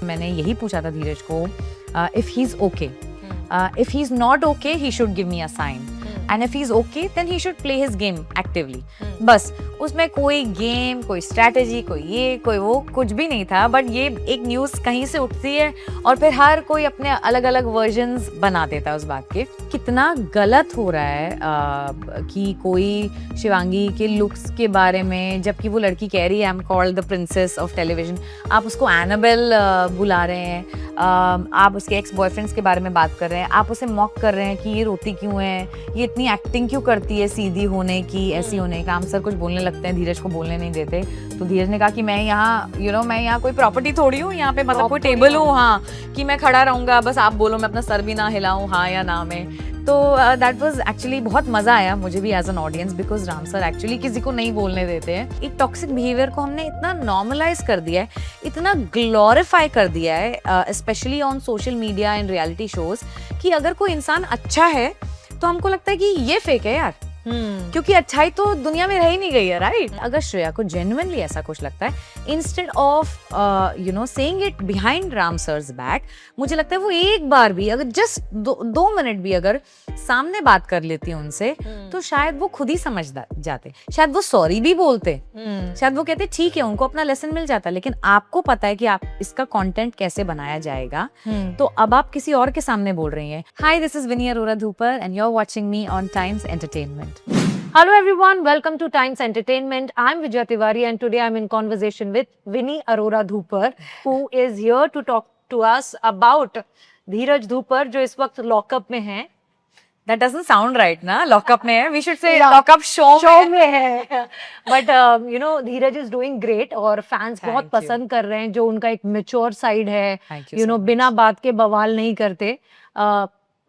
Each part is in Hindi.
मैंने यही पूछा था धीरज को, if he is okay, if he's not okay he should give me a sign, and if he's okay then he should play his game actively. बस उसमें कोई गेम, कोई स्ट्रैटेजी, कोई ये कोई वो कुछ भी नहीं था, बट ये एक न्यूज़ कहीं से उठती है और फिर हर कोई अपने अलग अलग वर्जन्स बना देता है उस बात के। कितना गलत हो रहा है कि कोई शिवांगी के लुक्स के बारे में, जबकि वो लड़की कह रही है I am called the princess of television, आप उसको एनाबेल बुला रहे हैं, आप उसके एक्स बॉयफ्रेंड्स के बारे में बात कर रहे हैं, आप उसे मॉक कर रहे हैं कि ये रोती क्यों है, ये इतनी एक्टिंग क्यों करती है सीधी होने की, ऐसी होने का। हम सर कुछ बोलने लगते हैं, धीरज को बोलने नहीं देते, तो धीरज ने कहा कि मैं यहाँ मैं यहाँ कोई प्रॉपर्टी थोड़ी हूँ, यहाँ पे मतलब कोई टेबल हूँ, हाँ, कि मैं खड़ा रहूँगा, बस आप बोलो, मैं अपना सर भी ना हिलाऊँ हाँ या ना में। तो दैट वाज एक्चुअली बहुत मज़ा आया मुझे भी as an audience, because Ram sir actually किसी को नहीं बोलने देते हैं। एक टॉक्सिक बिहेवियर को हमने इतना नॉर्मलाइज कर दिया है, इतना ग्लोरीफाई कर दिया है, specially on social media and reality shows, कि अगर कोई इंसान अच्छा है तो हमको लगता है कि ये फेक है यार, क्योंकि अच्छाई तो दुनिया में रह ही नहीं गई है, राइट? अगर श्रेया को जेन्युइनली ऐसा कुछ लगता है, instead of saying it behind Ram sir's back, मुझे लगता है वो एक बार भी अगर जस्ट 2 मिनट भी अगर सामने बात कर लेती है उनसे, तो शायद वो खुद ही समझ जाते, शायद वो सॉरी भी बोलते, शायद वो कहते ठीक है, उनको अपना लेसन मिल जाता। लेकिन आपको पता है कि आप इसका कंटेंट कैसे बनाया जाएगा, तो अब आप किसी और के सामने बोल रही हैं। Hi, this is Vinny Arora Dhoopar and you are watching me on Times Entertainment. Hello everyone, welcome to Times Entertainment. I'm Vijaya Tiwari and today I'm in conversation with Vinny Arora Dhupar, who is here to talk to us about Dheeraj Dhupar, जो इस वक्त लॉकअप में हैं. That doesn't sound right, ना? लॉकअप में है. We should say lockup show में है. But Dheeraj is doing great और फैंस बहुत पसंद कर रहे हैं, जो उनका एक मैच्योर साइड है. बिना बात के बवाल नहीं करते.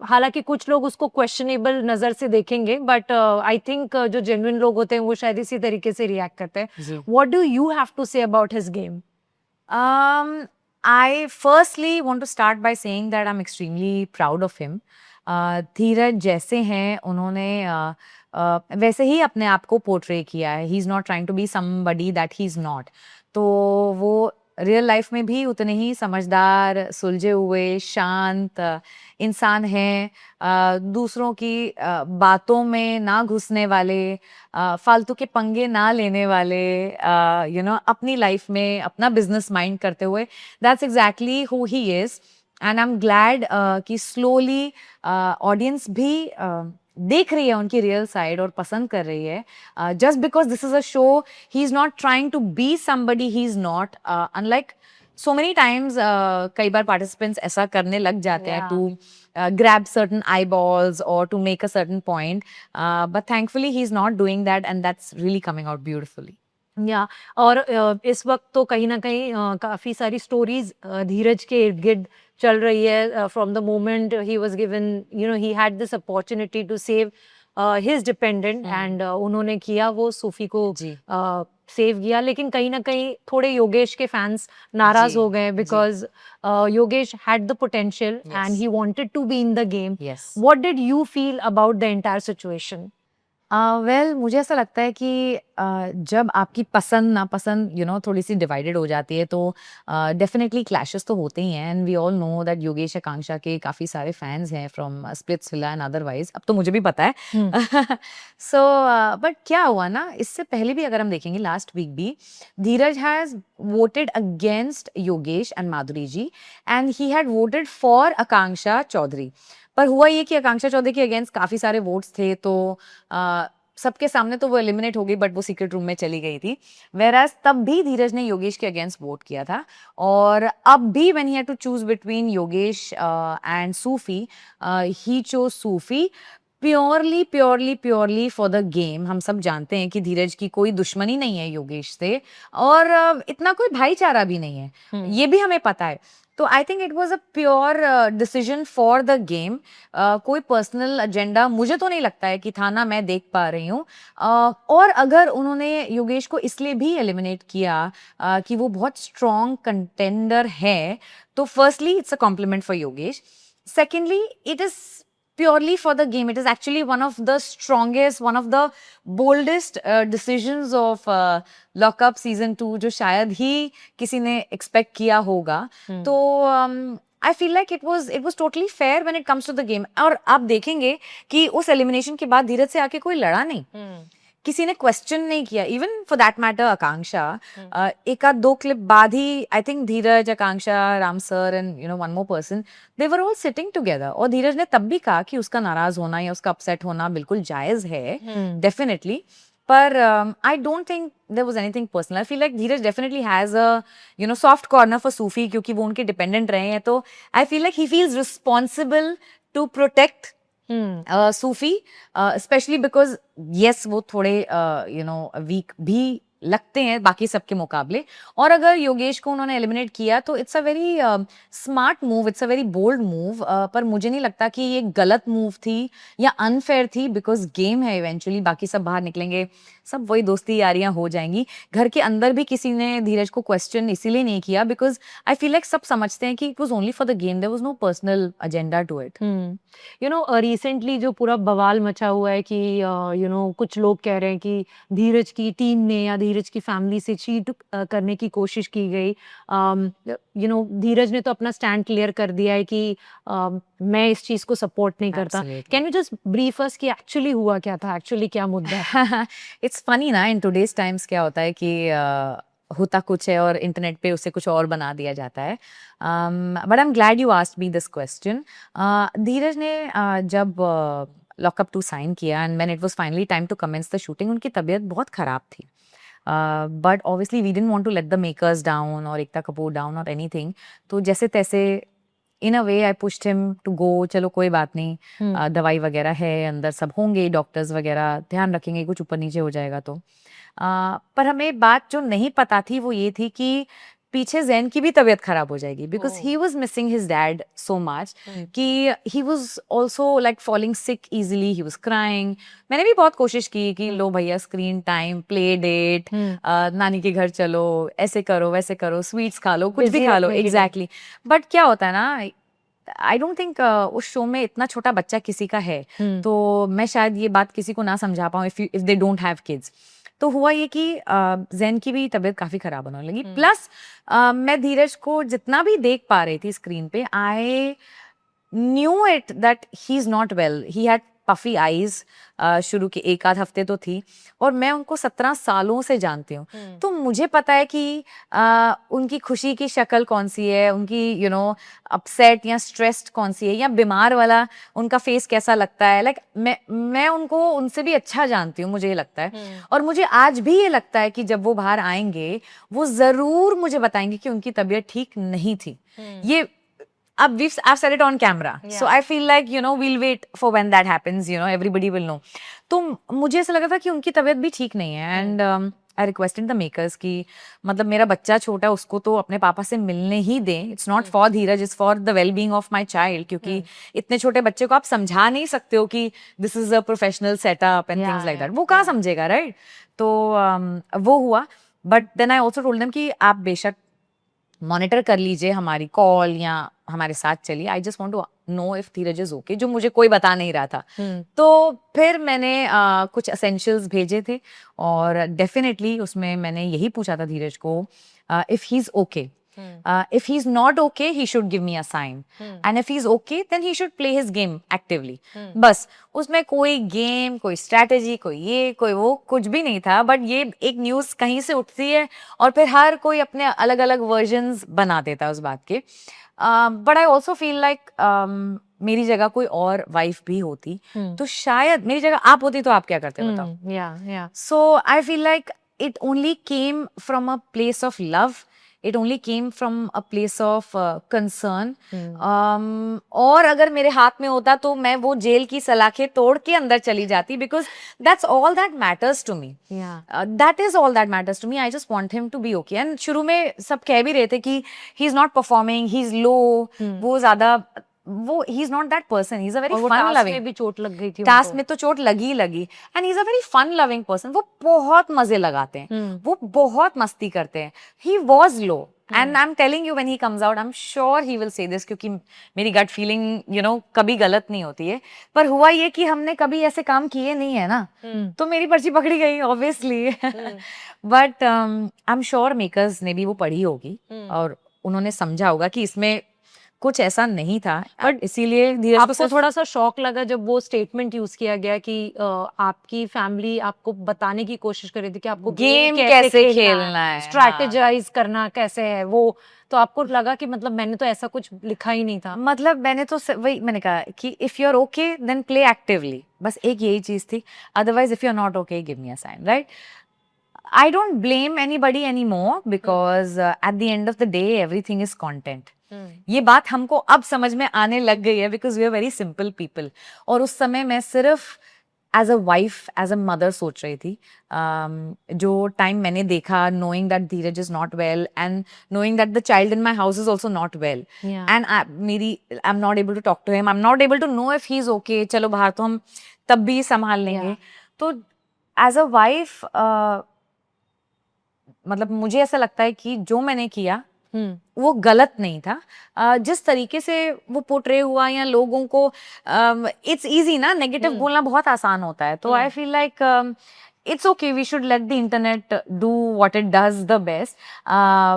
हालांकि कुछ लोग उसको क्वेश्चनेबल नजर से देखेंगे, बट आई थिंक जो जेन्युइन लोग होते हैं वो शायद इसी तरीके से रिएक्ट करते हैं. What do you have to say about his game? I firstly want to start by saying that I'm extremely proud of him. धीरज जैसे हैं उन्होंने वैसे ही अपने आप को पोर्ट्रे किया है. He is not trying to be somebody that he is not. तो वो रियल लाइफ में भी उतने ही समझदार, सुलझे हुए, शांत इंसान हैं. दूसरों की बातों में ना घुसने वाले, फालतू के पंगे ना लेने वाले, अपनी लाइफ में अपना बिजनेस माइंड करते हुए. That's exactly who he is. And I am glad कि स्लोली ऑडियंस भी देख रही है उनकी रियल साइड और पसंद कर रही है. Just because this is a show, he is not trying to be somebody he is not. Unlike so many times कई बार पार्टिसिपेंट्स ऐसा करने लग जाते हैं to grab certain eyeballs or to make a certain point, but thankfully he's not doing that and that's really coming out beautifully. और इस वक्त तो कहीं ना कहीं काफी सारी स्टोरीज धीरज के इर्द गिर्द चल रही है. From the moment he was given, he had this opportunity to save his dependent and उन्होंने किया, वो सूफी को सेव किया. लेकिन कहीं ना कहीं थोड़े योगेश के फैंस नाराज हो गए, because Yogesh had the potential and he wanted to be in the game. What did you feel about the entire situation? Well मुझे ऐसा लगता है कि जब आपकी पसंद नापसंद थोड़ी सी डिवाइडेड हो जाती है, तो डेफिनेटली क्लैशेस तो होते ही हैं. And we all know that Yogesh Akanksha के काफ़ी सारे फैंस हैं फ्रॉम स्प्लिट्सविला एंड अदरवाइज. अब तो मुझे भी पता है. सो बट क्या हुआ ना, इससे पहले भी अगर हम देखेंगे, लास्ट वीक भी Dheeraj has voted against Yogesh and Madhuri ji, and he had voted for Akanksha Chaudhary. पर हुआ ये कि आकांक्षा चौधरी के अगेंस्ट काफ़ी सारे वोट्स थे, तो सबके सामने तो वो एलिमिनेट हो गई, बट वो सीक्रेट रूम में चली गई थी. वेराज तब भी धीरज ने योगेश के अगेंस्ट वोट किया था, और अब भी when he had to choose between Yogesh and Sufi, he chose Sufi purely for the game. हम सब जानते हैं कि धीरज की कोई दुश्मनी नहीं है योगेश से, और इतना कोई भाईचारा भी नहीं है, ये भी हमें पता है. तो I think it was a pure decision for the game. कोई पर्सनल एजेंडा मुझे तो नहीं लगता है कि था, ना मैं देख पा रही हूँ. और अगर उन्होंने योगेश को इसलिए भी एलिमिनेट किया कि वो बहुत स्ट्रॉन्ग कंटेंडर है, तो firstly it's a compliment for Yogesh. Secondly it is purely for the game. It is actually one of the strongest, one of the boldest decisions of lockup season 2 जो शायद ही किसी ने expect किया होगा. तो I feel like it was totally fair when it comes to the game. और आप देखेंगे कि उस elimination के बाद धीरज से आके कोई लड़ा नहीं. किसी ने क्वेश्चन नहीं किया. Even for that matter Akanksha, एक आध दो क्लिप बाद ही I think Dheeraj, Akanksha, Ram sir and you know one more person, they were all sitting together. और धीरज ने तब भी कहा कि उसका नाराज होना या उसका अपसेट होना बिल्कुल जायज है, डेफिनेटली. पर I don't think there was anything personal. I feel like Dheeraj definitely has a you know soft corner for Sufi, क्योंकि वो उनके डिपेंडेंट रहे हैं. तो I feel like he feels responsible to protect Sufi, specially because yes वो थोड़े यू नो वीक भी लगते हैं बाकी सबके मुकाबले. और अगर योगेश को उन्होंने एलिमिनेट किया तो it's a very smart move, it's a very bold move. पर मुझे नहीं लगता कि ये गलत मूव थी या अनफेयर थी, बिकॉज गेम है. इवेंचुअली बाकी सब बाहर निकलेंगे, सब वही दोस्ती यारियां हो जाएंगी. घर के अंदर भी किसी ने धीरज को क्वेश्चन इसीलिए नहीं किया बिकॉज आई फील लाइक सब समझते हैं कि it was only for the game, there was no personal agenda to it. You know recently जो पूरा बवाल मचा हुआ है कि यू नो कुछ लोग कह रहे हैं कि धीरज की टीम ने या धीरज की फैमिली से चीट करने की कोशिश की गई. यू नो धीरज ने तो अपना स्टैंड क्लियर कर दिया है कि मैं इस चीज को सपोर्ट नहीं करता. कैन यू जस्ट ब्रीफ अस कि एक्चुअली हुआ क्या था, एक्चुअली क्या मुद्दा है? इट्स फनी ना, इन टुडेज टाइम्स क्या होता है कि होता कुछ है और इंटरनेट पे उसे कुछ और बना दिया जाता है. But I am glad you asked me this question. Dheeraj ने जब लॉकअप 2 साइन किया and when it was finally time to commence the shooting, उनकी तबीयत बहुत ख़राब थी. But obviously we didn't want to let the makers down और एकता कपूर डाउन और एनीथिंग. तो जैसे तैसे in a way I pushed him to go. चलो कोई बात नहीं, दवाई वगैरह है, अंदर सब होंगे, डॉक्टर्स वगैरह ध्यान रखेंगे, कुछ ऊपर नीचे हो जाएगा तो. पर हमें बात जो नहीं पता थी वो ये थी कि पीछे जैन की भी तबीयत खराब हो जाएगी because he was missing his dad so much कि he was also like falling sick easily, he was crying. मैंने भी बहुत कोशिश की कि लो भैया स्क्रीन टाइम, प्ले डेट, नानी के घर चलो, ऐसे करो वैसे करो, स्वीट्स खा लो, कुछ भी खा लो. एग्जैक्टली. बट क्या होता है ना, आई डोंट थिंक उस शो में इतना छोटा बच्चा किसी का है, तो मैं शायद ये बात किसी को ना समझा पाऊँ if they don't have kids. तो हुआ ये कि जैन की भी तबीयत काफ़ी ख़राब होने लगी. प्लस मैं धीरज को जितना भी देख पा रही थी स्क्रीन पे, I knew it that he is not well. He had puffy eyes शुरू के एक आध हफ्ते तो थी, और मैं उनको 17 सालों से जानती हूँ. तो मुझे पता है कि उनकी खुशी की शक्ल कौन सी है, उनकी यू नो अपसेट या स्ट्रेस्ड कौन सी है, या बीमार वाला उनका फेस कैसा लगता है. लाइक मैं उनको उनसे भी अच्छा जानती हूँ, मुझे ये लगता है. और मुझे आज भी ये लगता है कि जब वो बाहर आएंगे वो ज़रूर मुझे बताएंगे कि उनकी तबीयत ठीक नहीं थी. ये अब I've said it on camera, so I feel like you know we'll wait for when that happens, you know everybody will know. तो मुझे ऐसा लगा था कि उनकी तबीयत भी ठीक नहीं है. And I requested the makers कि मतलब मेरा बच्चा छोटा है, उसको तो अपने पापा से मिलने ही दें. It's not for Dheeraj, it's for the well being of my child. क्योंकि इतने छोटे बच्चे को आप समझा नहीं सकते हो कि this is a professional setup and things like that. वो कहाँ समझेगा, राइट? तो वो हुआ. But then I also told them कि आप बेशक मॉनिटर कर लीजिए हमारी कॉल या हमारे साथ चलिए. I just want to know if Dheeraj is okay, जो मुझे कोई बता नहीं रहा था. तो फिर मैंने कुछ एसेंशियल्स भेजे थे और डेफिनेटली उसमें मैंने यही पूछा था धीरज को, if he is okay. If he's not okay, he should give me a sign. And if he's okay, then he should play his game actively. बस उसमें कोई गेम, कोई स्ट्रैटेजी, कोई ये, कोई वो, कुछ भी नहीं था. बट ये एक न्यूज़ कहीं से उठती है और फिर हर कोई अपने अलग अलग वर्जन्स बना देता है उस बात के. But I also feel like मेरी जगह कोई और वाइफ भी होती तो शायद, मेरी जगह आप होती तो आप क्या करते बताओ. So I feel like it only came from a place of love. It only came from a place of concern. और अगर मेरे हाथ में होता तो मैं वो जेल की सलाखें तोड़ के अंदर चली जाती, because that's all that matters to me. That is all that matters to me. I just want him to be okay. And शुरू में सब कह भी रहे थे कि he's not performing, he's low, वो ज़्यादा वो he is not that person. He is a very fun loving. भी चोट लग गई थी टास्क में, तो चोट लगी and he is a very fun loving person. वो बहुत मजे लगाते हैं, वो बहुत मस्ती करते हैं. He was low, And I'm telling you, when he comes out, I'm sure he will say this, क्योंकि मेरी gut feeling, कभी गलत नहीं होती है. पर हुआ ये कि हमने कभी ऐसे काम किए नहीं है ना, तो मेरी पर्ची पकड़ी गई obviously. But I'm sure makers ने भी वो पढ़ी होगी और उन्होंने समझा होगा कि इसमें कुछ ऐसा नहीं था. बट इसीलिए धीरज को आपको थोड़ा सा शॉक लगा जब वो स्टेटमेंट यूज किया गया कि आपकी फैमिली आपको बताने की कोशिश कर रही थी कि आपको गेम कैसे खेलना है, स्ट्रैटेजाइज करना कैसे है वो, तो आपको लगा कि मतलब मैंने तो ऐसा कुछ लिखा ही नहीं था. मतलब मैंने तो वही मैंने कहा कि if you are okay then play actively, बस एक यही चीज थी. Otherwise if you are not okay give me a sign, right? I don't blame anybody anymore because at the end of the day everything is content. ये बात हमको अब समझ में आने लग गई है because we are very simple people. और उस समय मैं सिर्फ as a wife, as a mother सोच रही थी. जो टाइम मैंने देखा, knowing that Dheeraj is not well and knowing that the child in my house is also not well. And I'm not able to talk to him. I'm not able to know if he's okay. चलो बाहर तो हम तब भी संभाल लेंगे. तो as a wife मतलब मुझे ऐसा लगता है कि जो मैंने किया वो गलत नहीं था. जिस तरीके से वो पोर्ट्रे हुआ या लोगों को, इट्स इजी ना, नेगेटिव बोलना बहुत आसान होता है. तो I feel like it's okay, we should let the internet do what it does the best.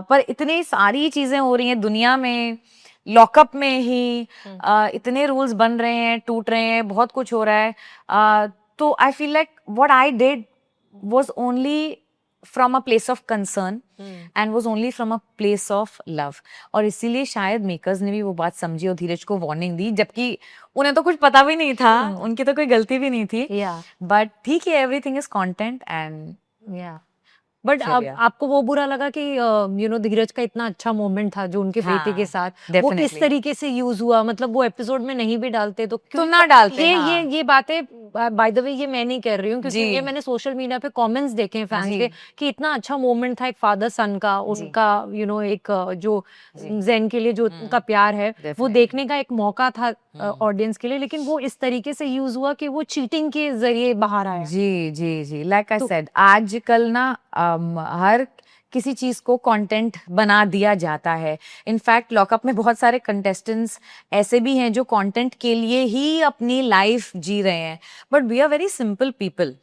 पर इतनी सारी चीजें हो रही हैं दुनिया में, लॉकअप में ही इतने रूल्स बन रहे हैं, टूट रहे हैं, बहुत कुछ हो रहा है. तो I feel like what I did was only from a place of concern and was only from a place of love. और इसीलिए शायद मेकर्स ने भी वो बात समझी और धीरज को वार्निंग दी, जबकि उन्हें तो कुछ पता भी नहीं था, उनकी तो कोई गलती भी नहीं थी. बट ठीक है, everything is content and but आपको वो बुरा लगा कि धीरज का इतना अच्छा मोमेंट था जो उनके बेटे के साथ, वो इस तरीके से यूज हुआ. मतलब वो एपिसोड में नहीं भी डालते तो क्यों ना डालते. ये बातें बाय द वे ये मैं नहीं कह रही हूँ, क्योंकि ये मैंने सोशल मीडिया पे कमेंट्स देखे हैं फैंस के कि इतना अच्छा मोमेंट था एक फादर सन का, उनका एक जो ज़ेन के लिए जो उनका प्यार है वो देखने का एक मौका था ऑडियंस के लिए, लेकिन वो इस तरीके से यूज हुआ कि वो चीटिंग के जरिए बाहर आया. जी, लाइक आई सेड, आजकल ना हर किसी चीज को कंटेंट बना दिया जाता है. इनफैक्ट लॉकअप में बहुत सारे कंटेस्टेंट्स ऐसे भी हैं जो कंटेंट के लिए ही अपनी लाइफ जी रहे हैं. But we are very simple people.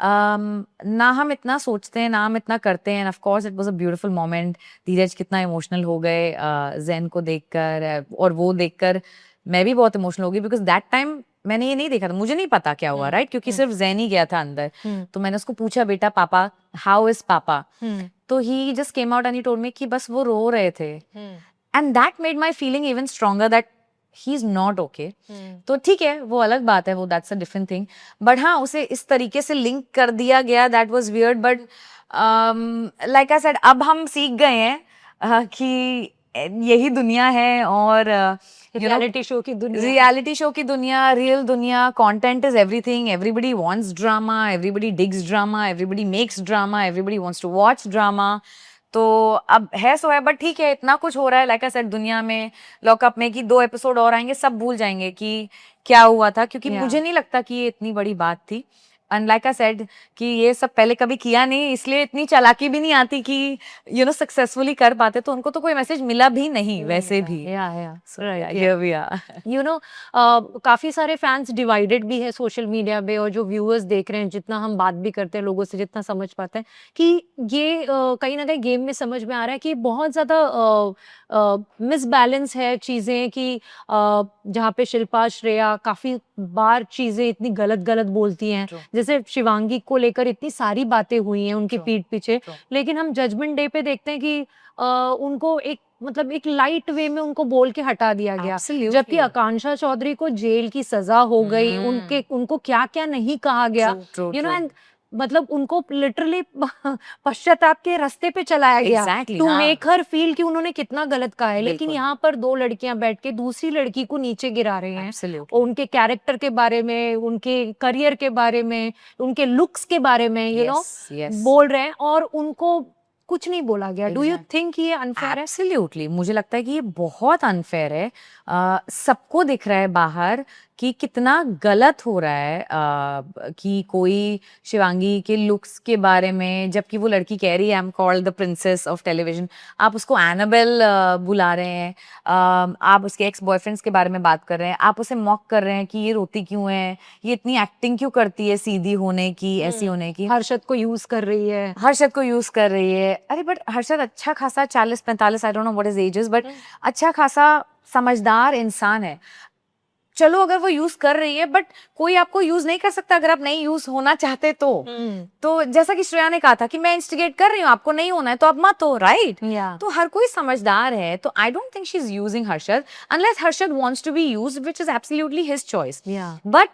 ना हम इतना सोचते हैं, ना हम इतना करते हैं. Of course it was a beautiful moment. Dheeraj कितना इमोशनल हो गए ज़ेन को देखकर, और वो देखकर मैं भी बहुत इमोशनल हो गई बिकॉज दैट टाइम मैंने ये नहीं देखा था, मुझे नहीं पता क्या हुआ, राइट? क्योंकि सिर्फ ज़ेन ही गया था अंदर. तो मैंने उसको पूछा, बेटा पापा, हाउ इज पापा? तो he just came out and he told me कि बस वो रो रहे थे. And that made my feeling even stronger that he is not okay. तो ठीक है, वो अलग बात है, वो that's a different thing. But हाँ, उसे इस तरीके से लिंक कर दिया गया, that was weird. But like I said, अब हम सीख गए हैं कि यही दुनिया है और रियलिटी शो की दुनिया, रियल दुनिया. Content is everything. Everybody wants drama, everybody digs drama, everybody makes drama, everybody wants to watch drama. तो अब है सो है. बट ठीक है, इतना कुछ हो रहा है लाइक आई सेड दुनिया में, लॉकअप में, कि 2 एपिसोड और आएंगे, सब भूल जाएंगे कि क्या हुआ था. क्योंकि मुझे नहीं लगता कि ये इतनी बड़ी बात थी. एंड लाइक आई सेड कि ये सब पहले कभी किया नहीं, इसलिए इतनी चालाकी भी नहीं आती कि सक्सेसफुली कर पाते. तो उनको तो कोई मैसेज मिला भी नहीं वैसे भी. काफी सारे फैंस डिवाइडेड भी है सोशल मीडिया पे, और जो व्यूअर्स देख रहे हैं, जितना हम बात भी करते हैं लोगों से, जितना समझ पाते हैं कि ये कहीं ना कहीं गेम में समझ में आ रहा है कि बहुत ज्यादा मिसबैलेंस है चीजें, कि जहाँ पे शिल्पा श्रेया काफी बार चीजें इतनी गलत बोलती हैं. जैसे शिवांगी को लेकर इतनी सारी बातें हुई हैं उनकी पीठ पीछे, लेकिन हम जजमेंट डे पे देखते हैं कि उनको एक लाइट वे में उनको बोल के हटा दिया गया. जबकि आकांक्षा चौधरी को जेल की सजा हो गई, उनको क्या क्या नहीं कहा गया, एंड मतलब उनको लिटरली पश्चाताप के रास्ते पे चलाया गया टू मेक हर फील कि उन्होंने कितना गलत कहा है. लेकिन यहाँ पर 2 लड़कियां बैठ के दूसरी लड़की को नीचे गिरा रहे हैं, उनके कैरेक्टर के बारे में, उनके करियर के बारे में, उनके लुक्स के बारे में बोल रहे हैं, और उनको कुछ नहीं बोला गया. डू यू थिंक ये अनफेयर है? एब्सोल्युटली, मुझे लगता है कि ये बहुत अनफेयर है. सबको दिख रहा है बाहर कि कितना गलत हो रहा है कि कोई शिवांगी के लुक्स के बारे में, जबकि वो लड़की कह रही है I am called the princess of television, आप उसको एनाबेल बुला रहे हैं. आप उसके एक्स बॉयफ्रेंड्स के बारे में बात कर रहे हैं, आप उसे मॉक कर रहे हैं कि ये रोती क्यों है, ये इतनी एक्टिंग क्यों करती है सीधी होने की, ऐसी होने की. हर्षद को यूज कर रही है. हर्षद को यूज कर रही है. अरे बट हर्षद अच्छा खासा 40-45, I don't know what is ages, but अच्छा खासा समझदार इंसान है. चलो अगर वो यूज कर रही है, बट कोई आपको यूज नहीं कर सकता अगर आप नहीं यूज होना चाहते तो जैसा कि श्रेया ने कहा था कि मैं इंस्टिगेट कर रही हूँ, आपको नहीं होना है तो आप मत हो, राइट? तो हर कोई समझदार है. तो I don't think she is using Harshad unless Harshad wants to be used, which is absolutely his choice. But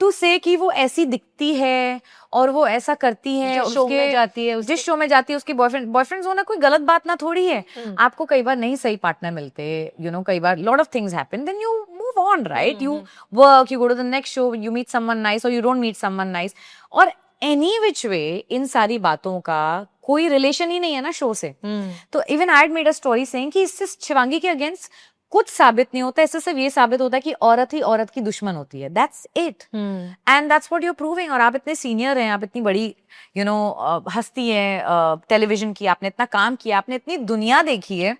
to say कि वो ऐसी दिखती है और वो ऐसा करती है, जिस शो में जाती है, जिस शो में जाती है उसके बॉयफ्रेंड्स होना कोई गलत बात ना थोड़ी है. आपको कई बार नहीं सही पार्टनर मिलते, कई बार lot of things happen, then you move on, right? You work, you go to the next show, you meet someone nice और you don't meet someone nice. और एनी विच वे इन सारी बातों का कोई रिलेशन ही नहीं है ना शो से. तो even I had made a story saying कि इससे शिवांगी के अगेंस्ट कुछ साबित नहीं होता, इससे सिर्फ ये साबित होता है कि औरत ही औरत की दुश्मन होती है. That's it and that's what you are proving. और आप इतने सीनियर हैं, आप इतनी बड़ी हस्ती है टेलीविजन की, आपने इतना काम किया, आपने इतनी दुनिया देखी है.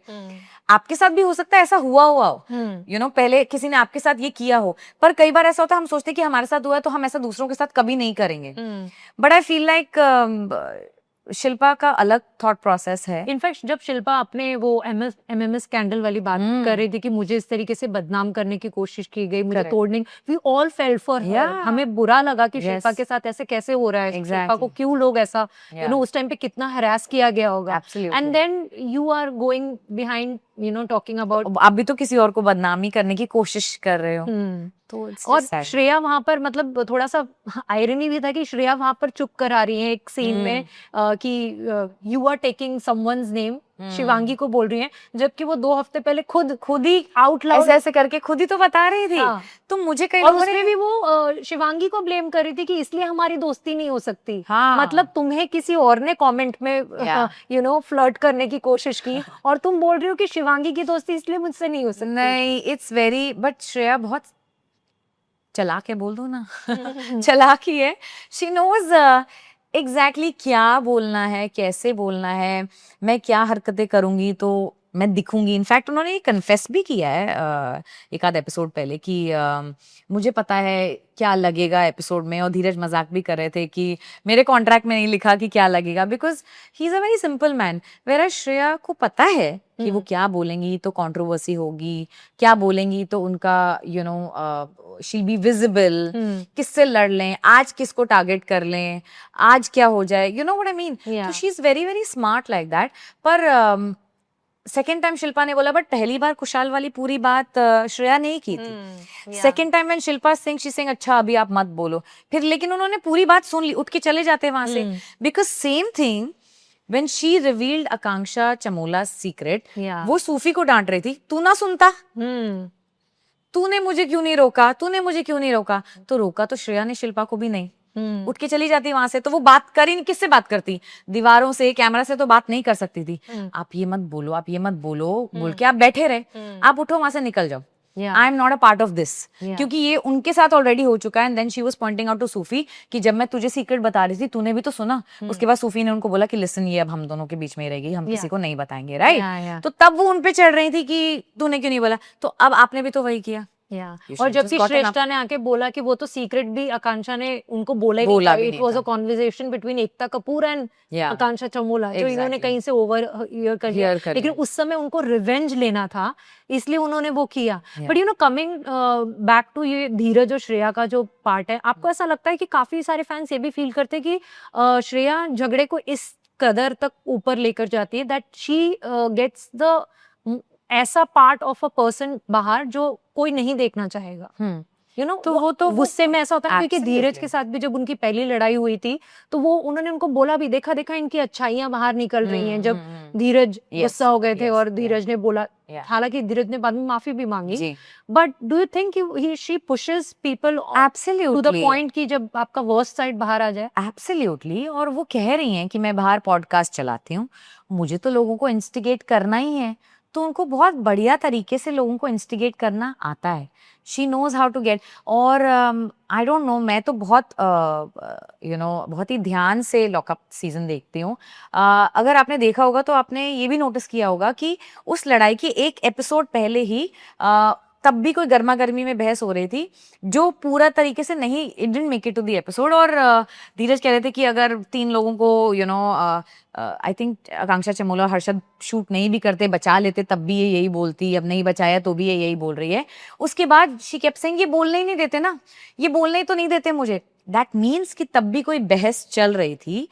आपके साथ भी हो सकता है ऐसा हुआ हो, पहले किसी ने आपके साथ ये किया हो, पर कई बार ऐसा होता है हम सोचते हैं कि हमारे साथ हुआ है तो हम ऐसा दूसरों के साथ कभी नहीं करेंगे. But I feel like Shilpa का अलग थॉट प्रोसेस है. इनफैक्ट जब शिल्पा अपने वो एमएमएस स्कैंडल वाली बात कर रही थी कि मुझे इस तरीके से बदनाम करने की कोशिश की गई, मुझे तोड़ने, we all felt for her. हमें बुरा लगा कि शिल्पा के साथ ऐसे कैसे हो रहा है. शिल्पा को क्यों लोग ऐसा उस टाइम पे कितना हरास किया गया होगा. And then you are going behind talking about, आप भी तो किसी और को बदनामी करने की कोशिश कर रहे हो. तो और श्रेया वहां पर मतलब थोड़ा सा आयरनी भी था कि श्रेया वहां पर चुप करा रही है एक सीन में कि you are taking someone's name, Shivangi को बोल रही है, जबकि वो 2 हफ्ते पहले खुद ही आउट लाउड ऐसे करके खुद ही तो बता रही थी. तो मुझे कई और उसमें भी वो शिवांगी को ब्लेम कर रही थी कि इसलिए हमारी दोस्ती नहीं हो सकती. मतलब तुम्हें किसी और ने कमेंट में फ्लर्ट करने की कोशिश की और तुम बोल रही हो कि शिवांगी की दोस्ती इसलिए मुझसे नहीं हो सकती. नहीं, इट्स वेरी, बट श्रेया बहुत चालाक है, बोल दो ना. चालाक ही है. शी नोज एग्जैक्टली क्या बोलना है, कैसे बोलना है, मैं क्या हरकतें करूंगी तो मैं दिखूंगी. इनफैक्ट उन्होंने ये कन्फेस भी किया है एक आध एपिसोड पहले कि मुझे पता है क्या लगेगा एपिसोड में, और धीरज मजाक भी कर रहे थे कि मेरे कॉन्ट्रैक्ट में नहीं लिखा कि क्या लगेगा, because he is a very simple man. Where Shreya को पता है कि वो क्या बोलेंगी तो कंट्रोवर्सी होगी, क्या बोलेंगी तो उनका शील बी विजिबल, किससे लड़ लें, आज किसको टारगेट कर लें, आज क्या हो जाए, you know what I mean. तो she is very very smart like that. पर सेकेंड टाइम शिल्पा ने बोला, बट पहली बार कुशाल वाली पूरी बात श्रेया नहीं की थी. Second time when Shilpa Singh अच्छा अभी आप मत बोलो, फिर लेकिन उन्होंने पूरी बात सुन ली, उठ के चले जाते वहां से. Because same thing when she revealed Akanksha Chamola's secret, वो सूफी को डांट रही थी, तू ना सुनता, तूने मुझे क्यों नहीं रोका, तूने मुझे क्यों नहीं रोका. तो रोका तो श्रेया ने शिल्पा को भी नहीं. उठ के चली जाती वहां से. तो वो बात करी, किससे बात करती, दीवारों से, कैमरा से तो बात नहीं कर सकती थी. आप ये मत बोलो, आप ये मत बोलो बोल के आप बैठे रहे. आप उठो वहां से, निकल जाओ, I am not a part of this. क्योंकि ये उनके साथ ऑलरेडी हो चुका है. And then she was pointing out to Sufi कि जब मैं तुझे सीक्रेट बता रही थी तूने भी तो सुना. उसके बाद सूफी ने उनको बोला कि लिसन, ये अब हम दोनों के बीच में ही रहेगी, हम किसी को नहीं बताएंगे, राइट? तो तब वो उन पे चढ़ रही थी कि तूने क्यों नहीं बोला. तो अब आपने भी तो वही किया. और जबकि श्रेष्ठा ने आके बोला कि वो तो सीक्रेट भी आकांक्षा ने उनको बोला ही, it was a conversation between Ekta Kapoor and Akanksha Chamola, जो इन्होंने कहीं से ओवर हियर कर लिया. लेकिन उस समय उनको रिवेंज लेना था, इसलिए उन्होंने वो किया. बट कमिंग बैक टू ये धीरज और श्रेया का जो पार्ट है, आपको ऐसा लगता है कि काफी सारे फैंस ये भी फील करते हैं कि श्रेया झगड़े को इस कदर तक ऊपर लेकर जाती है दैट शी गेट्स द ऐसा पार्ट ऑफ अ पर्सन बाहर जो कोई नहीं देखना चाहेगा. यू नो तो वो तो गुस्से में ऐसा होता है, क्योंकि धीरज Absolutely. के साथ भी जब उनकी पहली लड़ाई हुई थी तो वो उन्होंने उनको बोला भी, देखा देखा इनकी अच्छाइयां बाहर निकल रही हैं, जब धीरज Yes, गुस्सा हो गए थे yes, और yeah. धीरज ने बोला, Yeah. हालांकि धीरज ने बाद में माफी भी मांगी, जी but do you think she pushes people to the absolutely point कि जब आपका वर्स्ट साइड बाहर आ जाए? एब्सोल्युटली। और वो कह रही हैं कि मैं बाहर पॉडकास्ट चलाती हूँ, मुझे तो लोगों को इंस्टिगेट करना ही है, तो उनको बहुत बढ़िया तरीके से लोगों को इंस्टिगेट करना आता है। She knows how to get. और आई डोंट नो, मैं तो बहुत बहुत ही ध्यान से लॉकअप सीजन देखती हूँ। अगर आपने देखा होगा तो आपने ये भी नोटिस किया होगा कि उस लड़ाई की एक एपिसोड पहले ही तब भी कोई गर्मा गर्मी में बहस हो रही थी जो पूरा तरीके से नहीं, it didn't make it to the episode. और धीरज कह रहे थे कि अगर 3 लोगों को आई थिंक आकांक्षा चमोला और हर्षद शूट नहीं भी करते, बचा लेते, तब भी ये यही बोलती, अब नहीं बचाया तो भी ये यही बोल रही है। उसके बाद शी केप्ट सेइंग ये बोलने ही नहीं देते ना, ये बोलने ही तो नहीं देते मुझे। दैट मीन्स कि तब भी कोई बहस चल रही थी,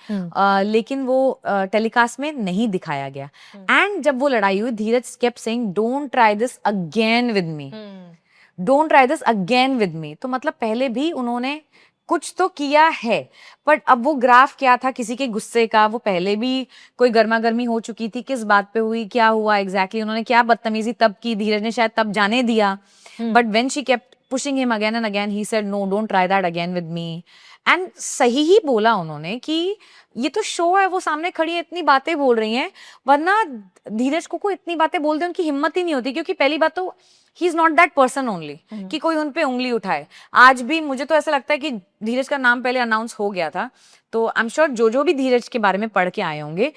लेकिन वो टेलीकास्ट में नहीं दिखाया गया। एंड जब वो लड़ाई हुई, Dheeraj kept saying don't try this again with me, don't try this again with me. तो मतलब पहले भी उन्होंने कुछ तो किया है, बट अब वो ग्राफ क्या था किसी के गुस्से का, वो पहले भी कोई गर्मा गर्मी हो चुकी थी, किस बात पे हुई, क्या हुआ एग्जैक्टली, उन्होंने क्या बदतमीजी तब की, धीरज ने शायद तब जाने दिया, but when she kept pushing him again and again, he said no, don't try that again with me. And सही ही बोला उन्होंने कि ये तो शो है, वो सामने खड़ी है, इतनी बातें बोल रही हैं, वरना धीरज को इतनी बातें बोल दे उनकी हिम्मत ही नहीं होती, क्योंकि पहली बात तो ही is not that person only कि कोई उन पे उंगली उठाए। आज भी मुझे तो ऐसा लगता है कि धीरज का नाम पहले अनाउंस हो गया था, तो आई एम श्योर जो भी धीरज के बारे में पढ़ के आए होंगे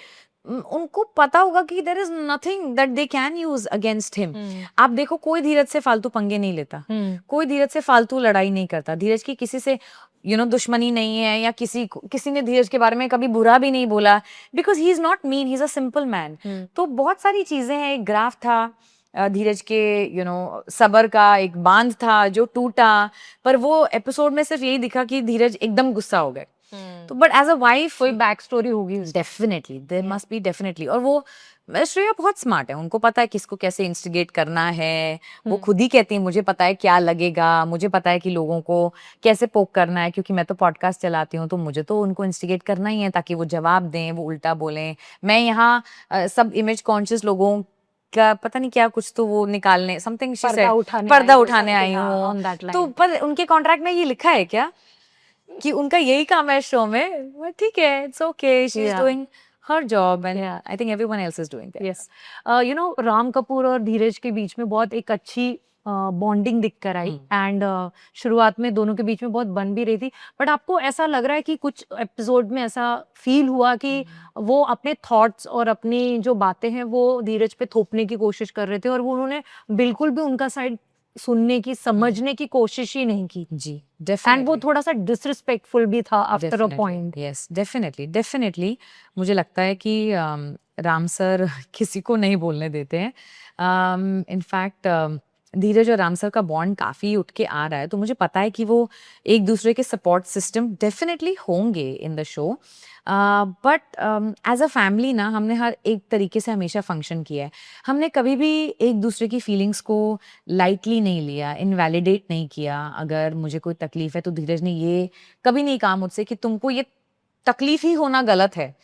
उनको पता होगा कि there is nothing that they can use against him. आप देखो, कोई धीरज से फालतू पंगे नहीं लेता, कोई धीरज से फालतू लड़ाई नहीं करता, धीरज की किसी से दुश्मनी नहीं है, या किसी ने धीरज के बारे में कभी बुरा भी नहीं बोला, because he is not mean, he is a simple man. तो बहुत सारी चीजें हैं, एक ग्राफ था धीरज के सबर का, एक बांध था जो टूटा, पर वो एपिसोड में सिर्फ यही दिखा कि धीरज एकदम गुस्सा हो गए। तो बट एज अ वाइफ कोई बैक स्टोरी होगी, definitely there must be, definitely. और वो श्रेया बहुत स्मार्ट है, उनको पता है किसको कैसे इंस्टिगेट करना है। वो खुद ही कहती है मुझे पता है क्या लगेगा, मुझे पता है कि लोगों को कैसे पोक करना है, क्योंकि मैं तो पॉडकास्ट चलाती हूँ, तो मुझे तो उनको इंस्टिगेट करना ही है ताकि वो जवाब दें, वो उल्टा बोलें। मैं यहाँ सब इमेज कॉन्शियस लोगों का पता नहीं क्या कुछ तो वो निकालने, समथिंग पर्दा उठाने आई हूँ। तो पर उनके कॉन्ट्रैक्ट में ये लिखा है क्या कि उनका यही काम है शो में? ठीक है, it's okay, she is doing her job and I think everyone else is doing that. Yes, Ram Kapoor और धीरज के बीच में बहुत एक अच्छी बॉन्डिंग दिख कर आई, एंड शुरुआत में दोनों के बीच में बहुत बन भी रही थी, बट आपको ऐसा लग रहा है कि कुछ एपिसोड में ऐसा फील हुआ कि वो अपने थॉट्स और अपनी जो बातें हैं वो धीरज पे थोपने की कोशिश कर रहे थे, और वो उन्होंने बिल्कुल भी उनका साइड सुनने की, समझने की कोशिश ही नहीं की जी, एंड डेफिनेटली। वो थोड़ा सा डिसरिस्पेक्टफुल भी था after a point. Yes, definitely मुझे लगता है कि राम सर किसी को नहीं बोलने देते हैं। इनफैक्ट धीरज और राम सर का बॉन्ड काफ़ी उठ के आ रहा है, तो मुझे पता है कि वो एक दूसरे के सपोर्ट सिस्टम डेफिनेटली होंगे in the show. But as a family ना, हमने हर एक तरीके से हमेशा फंक्शन किया है। हमने कभी भी एक दूसरे की फीलिंग्स को लाइटली नहीं लिया, इनवैलिडेट नहीं किया। अगर मुझे कोई तकलीफ है तो धीरज ने ये कभी नहीं कहा मुझसे कि तुमको ये तकलीफ ही होना गलत है,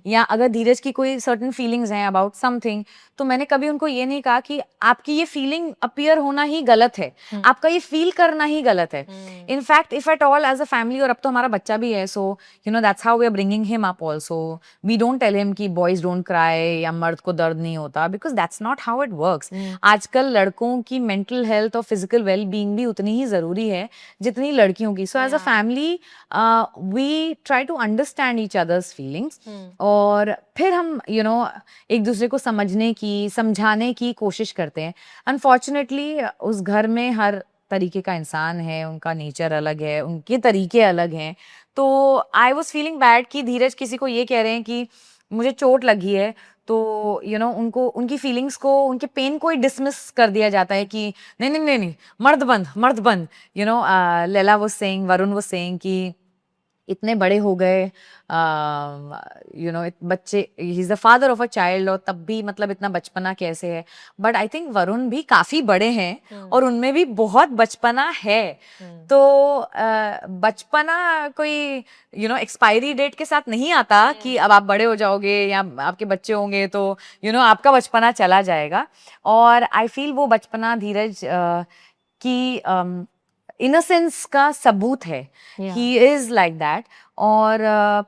या अगर धीरज की कोई सर्टेन फीलिंग्स हैं अबाउट समथिंग, तो मैंने कभी उनको ये नहीं कहा कि आपकी ये फीलिंग अपीयर होना ही गलत है, आपका ये फील करना ही गलत है। In fact if at all as a family, और अब तो हमारा बच्चा भी है, so that's how we are bringing him up also. We don't tell him कि बॉयज डोंट क्राई या मर्द को दर्द नहीं होता, बिकॉज दैट्स नॉट हाउ इट वर्क्स। आजकल लड़कों की मेंटल हेल्थ और फिजिकल वेल बीइंग भी उतनी ही जरूरी है जितनी लड़कियों की। So as a family we try to understand each others feelings, और फिर हम एक दूसरे को समझने की, समझाने की कोशिश करते हैं। अनफॉर्चुनेटली उस घर में हर तरीके का इंसान है, उनका नेचर अलग है, उनके तरीके अलग हैं। तो आई वॉज फीलिंग बैड कि धीरज किसी को ये कह रहे हैं कि मुझे चोट लगी है, तो उनको उनकी फीलिंग्स को, उनके पेन को ही डिसमिस कर दिया जाता है कि नहीं नहीं नहीं नहीं, मर्द बंद। Laila was saying, Varun was saying कि इतने बड़े हो गए, यू नो बच्चे, he is the father of a child, और तब भी मतलब इतना बचपना कैसे है. बट आई थिंक वरुण भी काफी बड़े हैं और उनमें भी बहुत बचपना है. तो बचपना कोई एक्सपायरी डेट के साथ नहीं आता कि अब आप बड़े हो जाओगे या आपके बच्चे होंगे तो आपका बचपना चला जाएगा. और आई फील वो बचपना धीरज की इनोसेंस का सबूत है. He is like that. और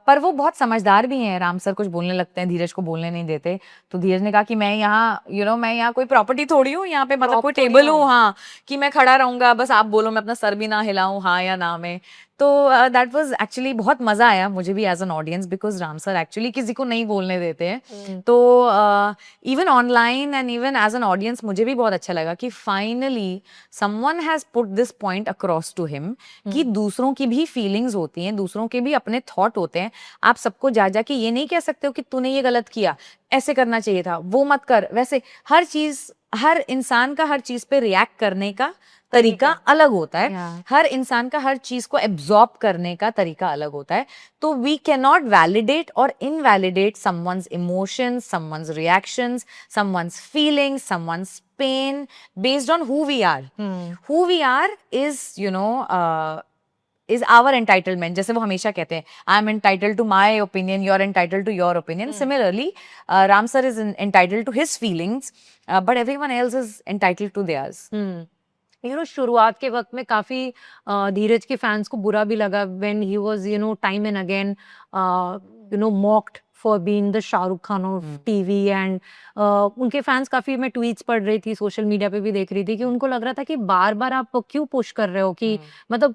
पर वो बहुत समझदार भी हैं. राम सर कुछ बोलने लगते हैं, धीरज को बोलने नहीं देते. तो धीरज ने कहा कि मैं यहाँ मैं यहाँ कोई प्रॉपर्टी थोड़ी हूँ, यहाँ पे मतलब कोई टेबल हूँ, हाँ, कि मैं खड़ा रहूंगा बस आप बोलो, मैं अपना सर भी ना हिलाऊं हाँ या ना में. तो दैट वाज एक्चुअली बहुत मजा आया मुझे भी as an audience, because Ram sir actually किसी को नहीं बोलने देते हैं. तो even online and even as an audience मुझे भी बहुत अच्छा लगा कि finally someone has put this point across to him कि दूसरों की भी फीलिंग्स होती हैं, दूसरों के भी अपने थॉट होते हैं. आप सबको जा जाके ये नहीं कह सकते हो कि तूने ये गलत किया, ऐसे करना चाहिए था, वो मत कर, वैसे. हर चीज, हर इंसान का हर चीज पे रिएक्ट करने का तरीका अलग होता है. हर इंसान का हर चीज को एब्जॉर्ब करने का तरीका अलग होता है. तो वी कैन नॉट वैलिडेट और invalidate someone's emotions, someone's reactions, someone's feelings, someone's pain based on who we are. Who we are is is our entitlement. जैसे वो हमेशा कहते हैं, I am entitled to my opinion, you are entitled to your opinion. Similarly, Ram sir is entitled to his feelings, but everyone else is entitled to theirs. शुरुआत के वक्त में काफी धीरज के फैंस को बुरा भी लगा when he was time and again mocked for being the Shahrukh Khan of TV. And उनके फैंस काफी, मैं ट्वीट्स पढ़ रही थी, सोशल मीडिया पे भी देख रही थी कि उनको लग रहा था कि बार बार आप क्यों पुश कर रहे हो, कि मतलब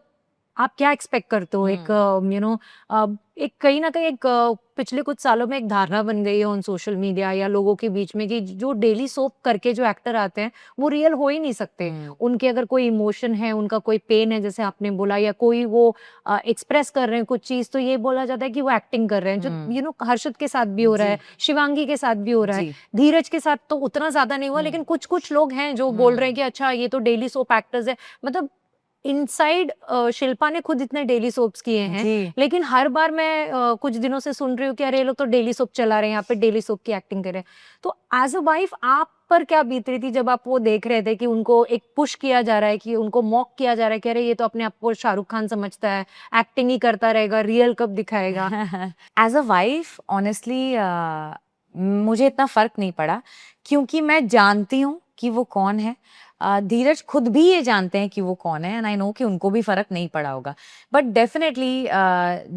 आप क्या एक्सपेक्ट करते हो. एक एक कहीं ना कहीं एक पिछले कुछ सालों में एक धारणा बन गई है ऑन सोशल मीडिया या लोगों के बीच में कि जो डेली सोप करके जो एक्टर आते हैं वो रियल हो ही नहीं सकते. उनके अगर कोई इमोशन है, उनका कोई पेन है जैसे आपने बोला, या कोई वो एक्सप्रेस कर रहे हैं कुछ चीज, तो ये बोला जाता है कि वो एक्टिंग कर रहे हैं. जो हर्षद के साथ भी हो रहा है, शिवांगी के साथ भी हो रहा है, धीरज के साथ तो उतना ज्यादा नहीं हुआ, लेकिन कुछ कुछ लोग हैं जो बोल रहे हैं कि अच्छा ये तो डेली सोप एक्टर्स है. मतलब इनसाइड शिल्पा ने खुद इतने डेली सोप्स किए हैं, लेकिन हर बार मैं कुछ दिनों से सुन रही हूँ कि अरे ये लोग तो डेली सोप चला रहे हैं, यहाँ पे डेली सोप की एक्टिंग कर रहे हैं. तो एज अ वाइफ आप पर क्या बीत रही थी जब आप वो देख रहे थे कि उनको एक पुश किया जा रहा है, कि उनको मॉक किया जा रहा है कि अरे ये तो अपने आप को शाहरुख खान समझता है, एक्टिंग ही करता रहेगा, रियल कब दिखाएगा. एज अ वाइफ ऑनेस्टली मुझे इतना फर्क नहीं पड़ा, क्योंकि मैं जानती हूँ कि वो कौन है. धीरज खुद भी ये जानते हैं कि वो कौन है, एंड आई नो कि उनको भी फर्क नहीं पड़ा होगा. बट डेफिनेटली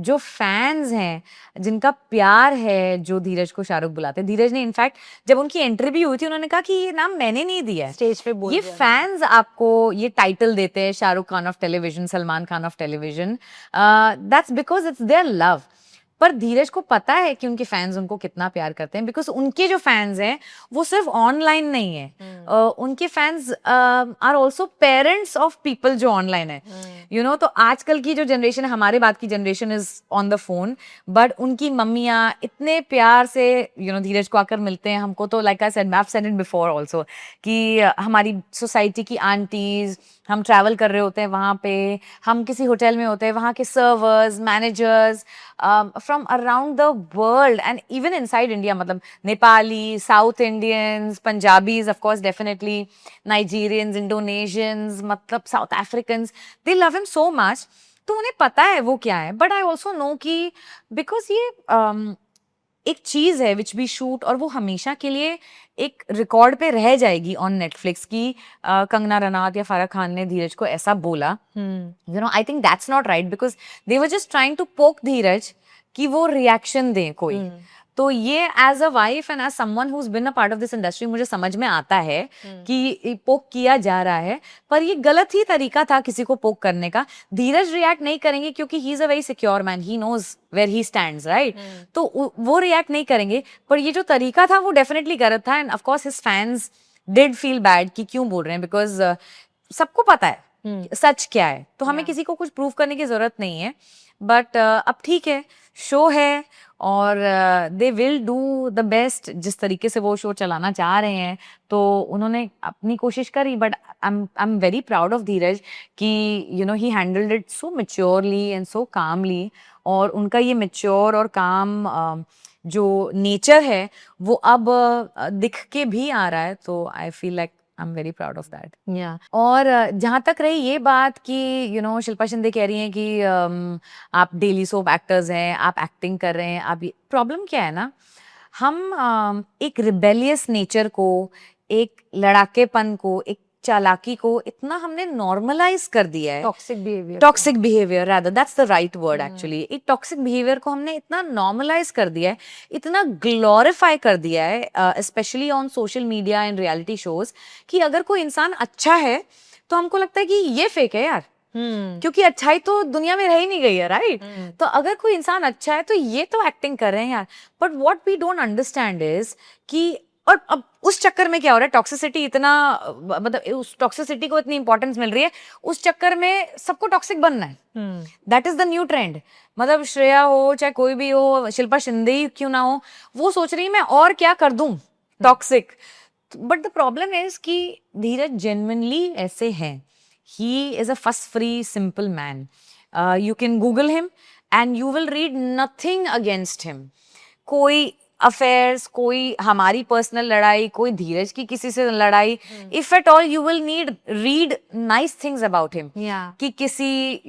जो फैंस हैं, जिनका प्यार है, जो धीरज को शाहरुख बुलाते हैं, धीरज ने इनफैक्ट जब उनकी इंटरव्यू हुई थी उन्होंने कहा कि ये नाम मैंने नहीं दिया है, स्टेज पे बोल ये फैंस आपको ये टाइटल देते हैं, Shahrukh Khan of television, Salman Khan of television. That's because it's their love. पर धीरज को पता है कि उनके फैंस उनको कितना प्यार करते हैं, बिकॉज उनके जो फैंस हैं वो सिर्फ ऑनलाइन नहीं है. उनके fans are also parents of people जो ऑनलाइन है. तो आजकल की जो जनरेशन है, हमारे बाद की generation is on the phone, but उनकी मम्मियाँ इतने प्यार से धीरज को आकर मिलते हैं हमको. तो like I said, I have said it before also, कि हमारी सोसाइटी की आंटीज, हम ट्रैवल कर रहे होते हैं वहाँ पे, हम किसी होटल में होते हैं, वहाँ के servers, managers from around the world and even inside India, मतलब Nepali, South Indians, Punjabis, of course definitely, Nigerians, Indonesians, मतलब South Africans, they love him so much. तो उन्हें पता है वो क्या है. बट आई ऑल्सो नो कि बिकॉज ये एक चीज है विच वी शूट, और वो हमेशा के लिए एक रिकॉर्ड पे रह जाएगी ऑन नेटफ्लिक्स की कंगना रनावत या फराह खान ने धीरज को ऐसा बोला. I think that's not right, because they were just trying to poke Dheeraj कि वो रिएक्शन दे कोई. तो ये as a wife and as someone who has been a part of this industry मुझे समझ में आता है कि पोक किया जा रहा है, पर ये गलत ही तरीका था किसी को पोक करने का. धीरज रिएक्ट नहीं करेंगे क्योंकि he is a very secure man, he knows where he stands, right. तो वो रिएक्ट नहीं करेंगे, पर ये जो तरीका था वो डेफिनेटली गलत था. End of course his fans did feel bad कि क्यों बोल रहे हैं, बिकॉज सबको पता है सच क्या है, तो हमें किसी को कुछ प्रूव करने की जरूरत नहीं है. बट अब ठीक है, शो है और they will do the best जिस तरीके से वो शो चलाना चाह रहे हैं. तो उन्होंने अपनी कोशिश करी, but I am very proud of Dheeraj कि he handled it so maturely and so calmly. और उनका ये मैच्योर और काम जो नेचर है वो अब दिख के भी आ रहा है, तो I feel like I am very proud of that. Yeah. और जहाँ तक रही ये बात कि शिल्पा शिंदे कह रही हैं कि आप डेली सोप एक्टर्स हैं, आप एक्टिंग कर रहे हैं, आप प्रॉब्लम क्या है ना, हम एक रिबेलियस नेचर को, एक लड़ाकेपन को, एक चालाकी को इतना हमने नॉर्मलाइज कर दिया है। Toxic behaviour rather, that's the right word actually. एक टॉक्सिक बिहेवियर को हमने इतना नॉर्मलाइज कर दिया है, इतना ग्लोरीफाई कर दिया है, specially on social media and reality shows, कि अगर कोई इंसान अच्छा है तो हमको लगता है कि ये फेक है यार, क्योंकि अच्छाई तो दुनिया में रह ही नहीं गई है, राइट? तो अगर कोई इंसान अच्छा है तो ये तो एक्टिंग कर रहे हैं यार। But what we don't understand is कि, और अब उस चक्कर में क्या हो रहा है, टॉक्सिसिटी इतना, मतलब उस टॉक्सिसिटी को इतनी इंपॉर्टेंस मिल रही है, उस चक्कर में सबको टॉक्सिक बनना है। That is the new trend. मतलब श्रेया हो चाहे कोई भी हो, शिल्पा शिंदे ही क्यों ना हो, वो सोच रही है मैं और क्या कर दूं toxic. But the problem is कि धीरज जेन्युइनली ऐसे हैं। He is a fuss-free, simple man. You can Google him and you will read nothing against him. कोई अफेयर्स, कोई हमारी पर्सनल लड़ाई, कोई धीरज की किसी से लड़ाई, if at all you will read nice things about him, कि किसी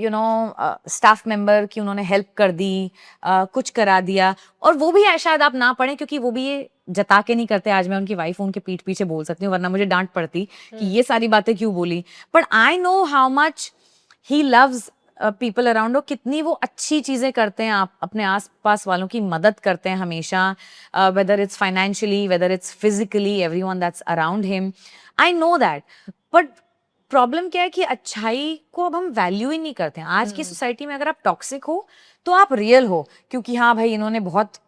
स्टाफ मेंबर की उन्होंने हेल्प कर दी, कुछ करा दिया, और वो भी शायद आप ना पढ़ें क्योंकि वो भी ये जता के नहीं करते। आज मैं उनकी वाइफ उनके पीठ पीछे बोल सकती हूँ, वरना मुझे डांट पड़ती कि ये सारी बातें क्यों बोली। But I know how much he loves people around, और कितनी वो अच्छी चीजें करते हैं, आप अपने आसपास वालों की मदद करते हैं हमेशा, whether it's financially, whether it's physically, everyone that's around him, I know that. But problem क्या है कि अच्छाई को अब हम वैल्यू ही नहीं करते हैं। आज की सोसाइटी में अगर आप टॉक्सिक हो तो आप रियल हो, क्योंकि हाँ भाई इन्होंने बहुत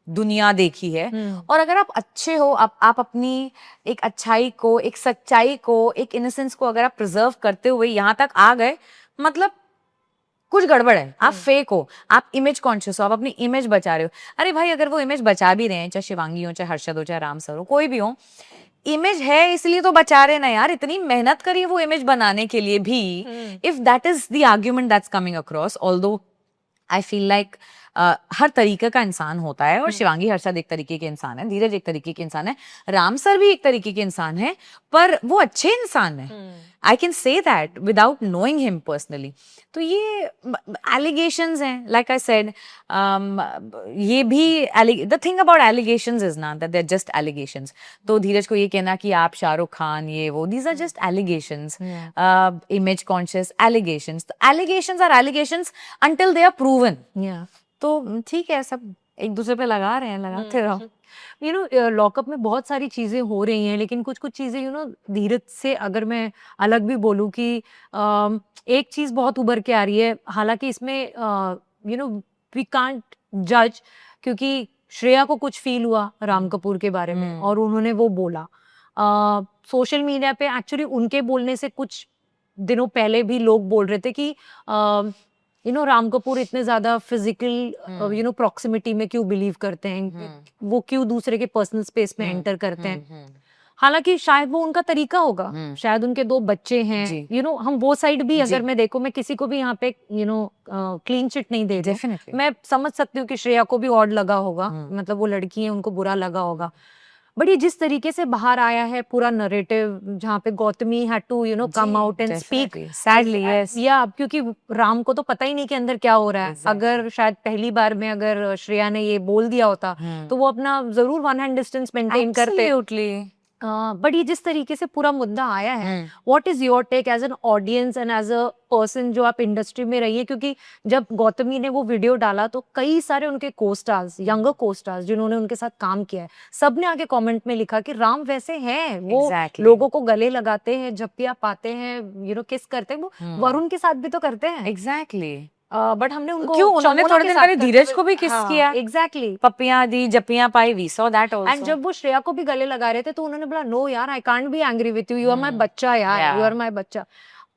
दुनिया देखी है। और अगर आप अच्छे हो, आप अपनी एक अच्छाई को, एक सच्चाई को, एक इनोसेंस को अगर आप प्रिजर्व करते हुए यहाँ तक आ गए, मतलब कुछ गड़बड़ है। आप फेक हो, आप इमेज कॉन्शियस हो, आप अपनी इमेज बचा रहे हो। अरे भाई अगर वो इमेज बचा भी रहे हैं, चाहे शिवांगी हो, चाहे हर्षद हो, चाहे राम सर हो, कोई भी हो, इमेज है इसलिए तो बचा रहे ना यार। इतनी मेहनत करिए वो इमेज बनाने के लिए भी। If that is the argument that's coming across, although I feel like हर तरीके का इंसान होता है, और शिवांगी हर्षद एक तरीके के इंसान है, धीरज एक तरीके के इंसान है, राम सर भी एक तरीके के इंसान है, पर वो अच्छे इंसान है। I can say that without knowing him personally. तो ये एलिगेशंस हैं, लाइक आई सेड, ये भी the thing about allegations is not that they are just allegations. तो धीरज को ये कहना कि आप शाहरुख खान ये वो, these are just allegations, image conscious allegations. Allegations are allegations until they are proven. तो ठीक है, सब एक दूसरे पे लगा रहे हैं, लगाते रहो। लॉकअप में बहुत सारी चीजें हो रही हैं, लेकिन कुछ कुछ चीजें धीरज से अगर मैं अलग भी बोलूं कि एक चीज बहुत उभर के आ रही है, हालांकि इसमें वी कांट जज, क्योंकि श्रेया को कुछ फील हुआ राम कपूर के बारे में और उन्होंने वो बोला सोशल मीडिया पे। एक्चुअली उनके बोलने से कुछ दिनों पहले भी लोग बोल रहे थे कि राम कपूर इतने ज्यादा फिजिकल प्रॉक्सिमिटी में क्यों बिलीव करते हैं, वो क्यों दूसरे के पर्सनल स्पेस में एंटर करते हैं। हालांकि शायद वो उनका तरीका होगा, शायद उनके 2 बच्चे हैं, हम वो साइड भी अगर मैं देखूं, मैं किसी को भी यहाँ पे क्लीन चिट नहीं दे रही, मैं समझ सकती हूँ कि श्रेया को भी ऑड लगा होगा, मतलब वो लड़की है, उनको बुरा लगा होगा। बट ये जिस तरीके से बाहर आया है पूरा नरेटिव, जहाँ पे Gautami had to come out and speak, sadly yes, या क्योंकि राम को तो पता ही नहीं कि अंदर क्या हो रहा है। अगर शायद पहली बार में अगर श्रेया ने ये बोल दिया होता तो वो अपना जरूर 1 हैंड डिस्टेंस मेंटेन करते। बट ये जिस तरीके से पूरा मुद्दा आया है, what is your take as an audience and as a person जो आप इंडस्ट्री में रही है? क्योंकि जब गौतमी ने वो वीडियो डाला तो कई सारे उनके को-स्टार्स, यंगर को-स्टार्स जिन्होंने उनके साथ काम किया है, सबने आगे कमेंट में लिखा कि राम वैसे हैं, वो लोगों को गले लगाते हैं, जप्पियां पाते हैं, किस करते हैं, वो वरुण के साथ भी तो करते हैं। एग्जैक्टली। बट हमने उनको क्यों, उन्होंने थोड़े दिन पहले धीरज को भी किस किया, एग्जैक्टली, पप्पियां दी, जप्पियां पाई, we saw that also. And जब वो श्रेया को भी गले लगा रहे थे तो उन्होंने बोला नो यार, I can't be angry with you, you are my बच्चा यार, यू आर माय बच्चा।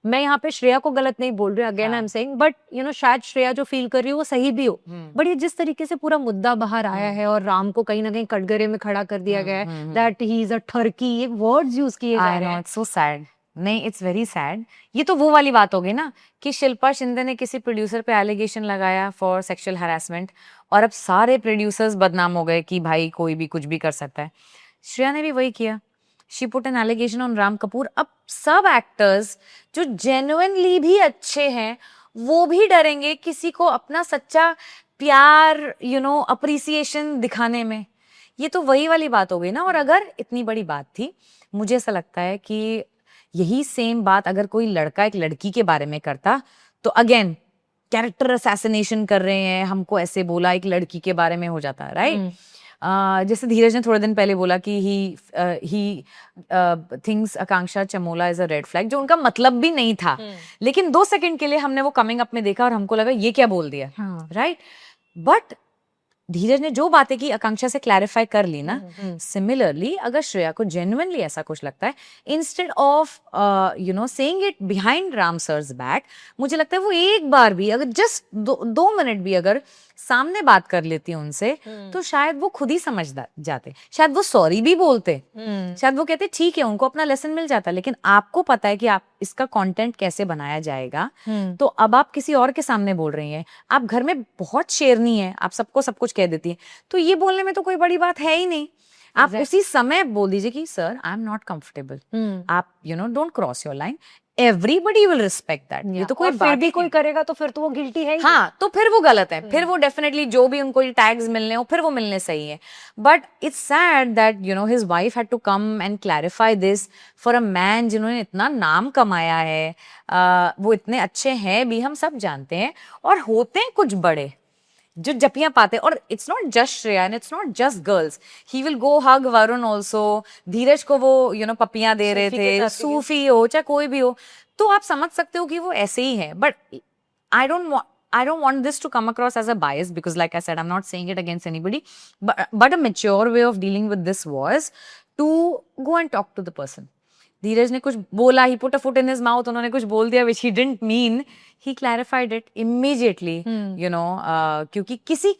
मैं यहाँ पे श्रेया को गलत नहीं बोल रही, again I am saying, but शायद श्रेया जो फील कर रही है वो सही भी हो। बट ये जिस तरीके से पूरा मुद्दा बाहर आया है और राम को कहीं ना कहीं कटघरे में खड़ा कर दिया गया है, दैट ही इज अ ठरकी, ये वर्ड्स यूज किए जा रहे हैं, सो सैड। नहीं, इट्स वेरी सैड। ये तो वो वाली बात हो गई ना कि शिल्पा शिंदे ने किसी प्रोड्यूसर पे एलिगेशन लगाया फॉर सेक्सुअल हैरेसमेंट और अब सारे प्रोड्यूसर्स बदनाम हो गए कि भाई कोई भी कुछ भी कर सकता है। श्रेया ने भी वही किया, she put an allegation on Ram Kapoor. अब सब एक्टर्स जो जेन्युइनली भी अच्छे हैं वो भी डरेंगे किसी को अपना सच्चा प्यार अप्रिसिएशन दिखाने में। ये तो वही वाली बात हो गई ना। और अगर इतनी बड़ी बात थी, मुझे ऐसा लगता है कि यही सेम बात अगर कोई लड़का एक लड़की के बारे में करता तो अगेन कैरेक्टर असैसिनेशन कर रहे हैं, हमको ऐसे बोला, एक लड़की के बारे में हो जाता है, राइट? जैसे धीरज ने थोड़े दिन पहले बोला कि he thinks Akanksha Chamola is a red flag, जो उनका मतलब भी नहीं था, लेकिन 2 सेकंड के लिए हमने वो कमिंग अप में देखा और हमको लगा ये क्या बोल दिया, राइट? बट धीरज ने जो बातें की आकांक्षा से क्लैरिफाई कर ली ना। सिमिलरली अगर श्रेया को जेन्युइनली ऐसा कुछ लगता है, instead of saying it behind Ram sir's back, मुझे लगता है वो एक बार भी अगर जस्ट 2 मिनट भी अगर सामने बात कर लेती उनसे तो शायद वो खुद ही समझ जाते, शायद वो सॉरी भी बोलते, शायद वो कहते ठीक है, उनको अपना लेसन मिल जाता। लेकिन आपको पता है कि आप इसका कंटेंट कैसे बनाया जाएगा, तो अब आप किसी और के सामने बोल रही हैं। आप घर में बहुत शेरनी है, आप सबको सब कुछ कह देती है, तो ये बोलने में तो कोई बड़ी बात है ही नहीं। आप उसी समय बोल दीजिए कि sir I am not comfortable, आप don't cross your line, everybody will respect that. ये तो कोई फिर भी कोई करेगा तो फिर तो वो गिल्टी है ही। हाँ, तो फिर वो गलत है, फिर वो डेफिनेटली जो भी उनको टैग्स मिलने हो फिर वो मिलने सही है। But it's sad that his wife had to come and clarify this for a man जिन्होंने इतना नाम कमाया है। वो इतने अच्छे हैं भी, हम सब जानते हैं, और होते हैं कुछ बड़े जो जपियां पाते। और it's not just Shreya and it's not just girls, he will go hug Varun also. Dheeraj को वो पपियां दे रहे थे, सूफी हो चाहे कोई भी हो, तो आप समझ सकते हो कि वो ऐसे ही है। But I don't want this to come across as a bias, because like I said, I'm not saying it against anybody, but a mature way of dealing with this was to go and talk to the person. धीरज ने कुछ बोला, he put a foot in his mouth, उन्होंने कुछ बोल दिया which he didn't mean, he clarified it immediately, क्योंकि किसी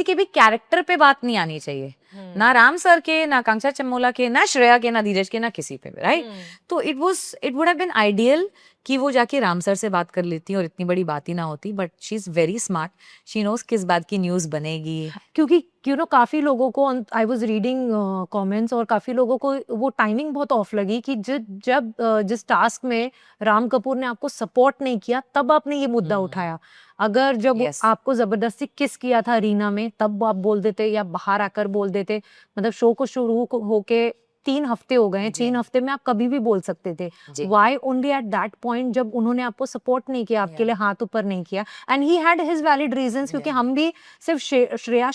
के भी कैरेक्टर पे बात नहीं आनी चाहिए, ना राम सर के, ना आकांक्षा चमोला के, ना श्रेया के, ना धीरज के, ना किसी पे, राइट? तो it would have been ideal कि वो जाके राम सर से बात कर लेती और इतनी बड़ी बात ही ना होती। But she is very smart, she knows किस बात की न्यूज बनेगी। क्योंकि काफी लोगों को, आई वाज रीडिंग कमेंट्स, और काफी लोगों को वो टाइमिंग बहुत ऑफ लगी कि जब जिस टास्क में राम कपूर ने आपको सपोर्ट नहीं किया तब आपने ये मुद्दा उठाया। अगर जब आपको जबरदस्ती किस किया था रीना में तब आप बोल देते, या बाहर आकर बोल देते, मतलब शो को शुरू होके 3 हफ्ते हो गए हैं, 3 हफ्ते में आप कभी भी बोल सकते थे। Why only at that point जब उन्होंने आपको सपोर्ट नहीं किया, आपके लिए हाथ ऊपर नहीं किया? And he had his valid reasons, क्योंकि हम भी सिर्फ श्रेया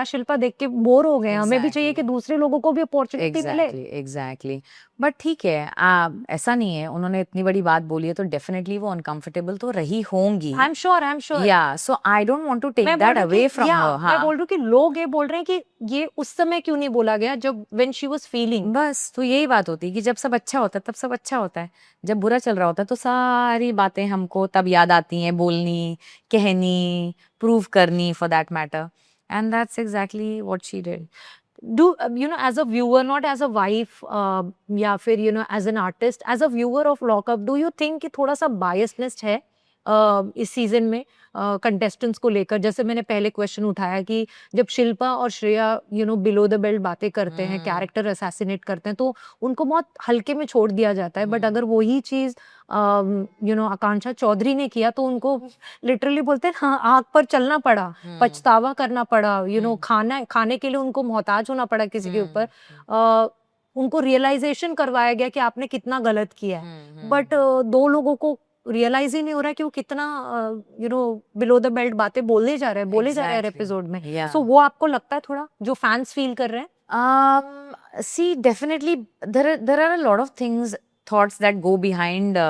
शिल्पा देख के बोर हो गए। हमें भी चाहिए कि दूसरे लोगों को भी अपॉर्चुनिटी मिले। एग्जैक्टली। बट ठीक है, ऐसा नहीं है, उन्होंने इतनी बड़ी बात बोली है तो डेफिनेटली वो अनकंफर्टेबल तो रही होंगी। I am sure. Yeah so I don't want to take that away from her. मैं बोल रही हूँ कि लोग ये बोल रहे हैं कि ये उस समय क्यों नहीं बोला गया जब व्हेन शी वाज फीलिंग। बस तो यही बात होती है कि जब सब अच्छा होता है तब सब अच्छा होता है, जब बुरा चल रहा होता है तो सारी बातें हमको तब याद आती हैं, बोलनी, कहनी, प्रूव करनी, for that matter. And that's exactly what she did. Do as a viewer, not as a wife, या फिर as an artist, as a viewer of Lockup, do you think कि थोड़ा सा biasness है इस सीजन में कंटेस्टेंट्स को लेकर? जैसे मैंने पहले क्वेश्चन उठाया कि जब शिल्पा और श्रेया बिलो द बेल्ट बातें करते हैं, कैरेक्टर असैसिनेट करते हैं, तो उनको बहुत हल्के में छोड़ दिया जाता है। बट अगर वही चीज आकांक्षा चौधरी ने किया तो उनको लिटरली बोलते हैं हाँ, आग पर चलना पड़ा, पछतावा करना पड़ा, खाने के लिए उनको मोहताज होना पड़ा किसी के ऊपर। उनको रियलाइजेशन करवाया गया कि आपने कितना गलत किया है। बट 2 लोगों को रियलाइज ही नहीं हो रहा है कि वो कितना बिलो द बेल्ट बातें बोले जा रहे हैं एपिसोड में। सो वो आपको लगता है थोड़ा जो फैंस फील कर रहे हैं? See, definitely there are a lot of thoughts that go behind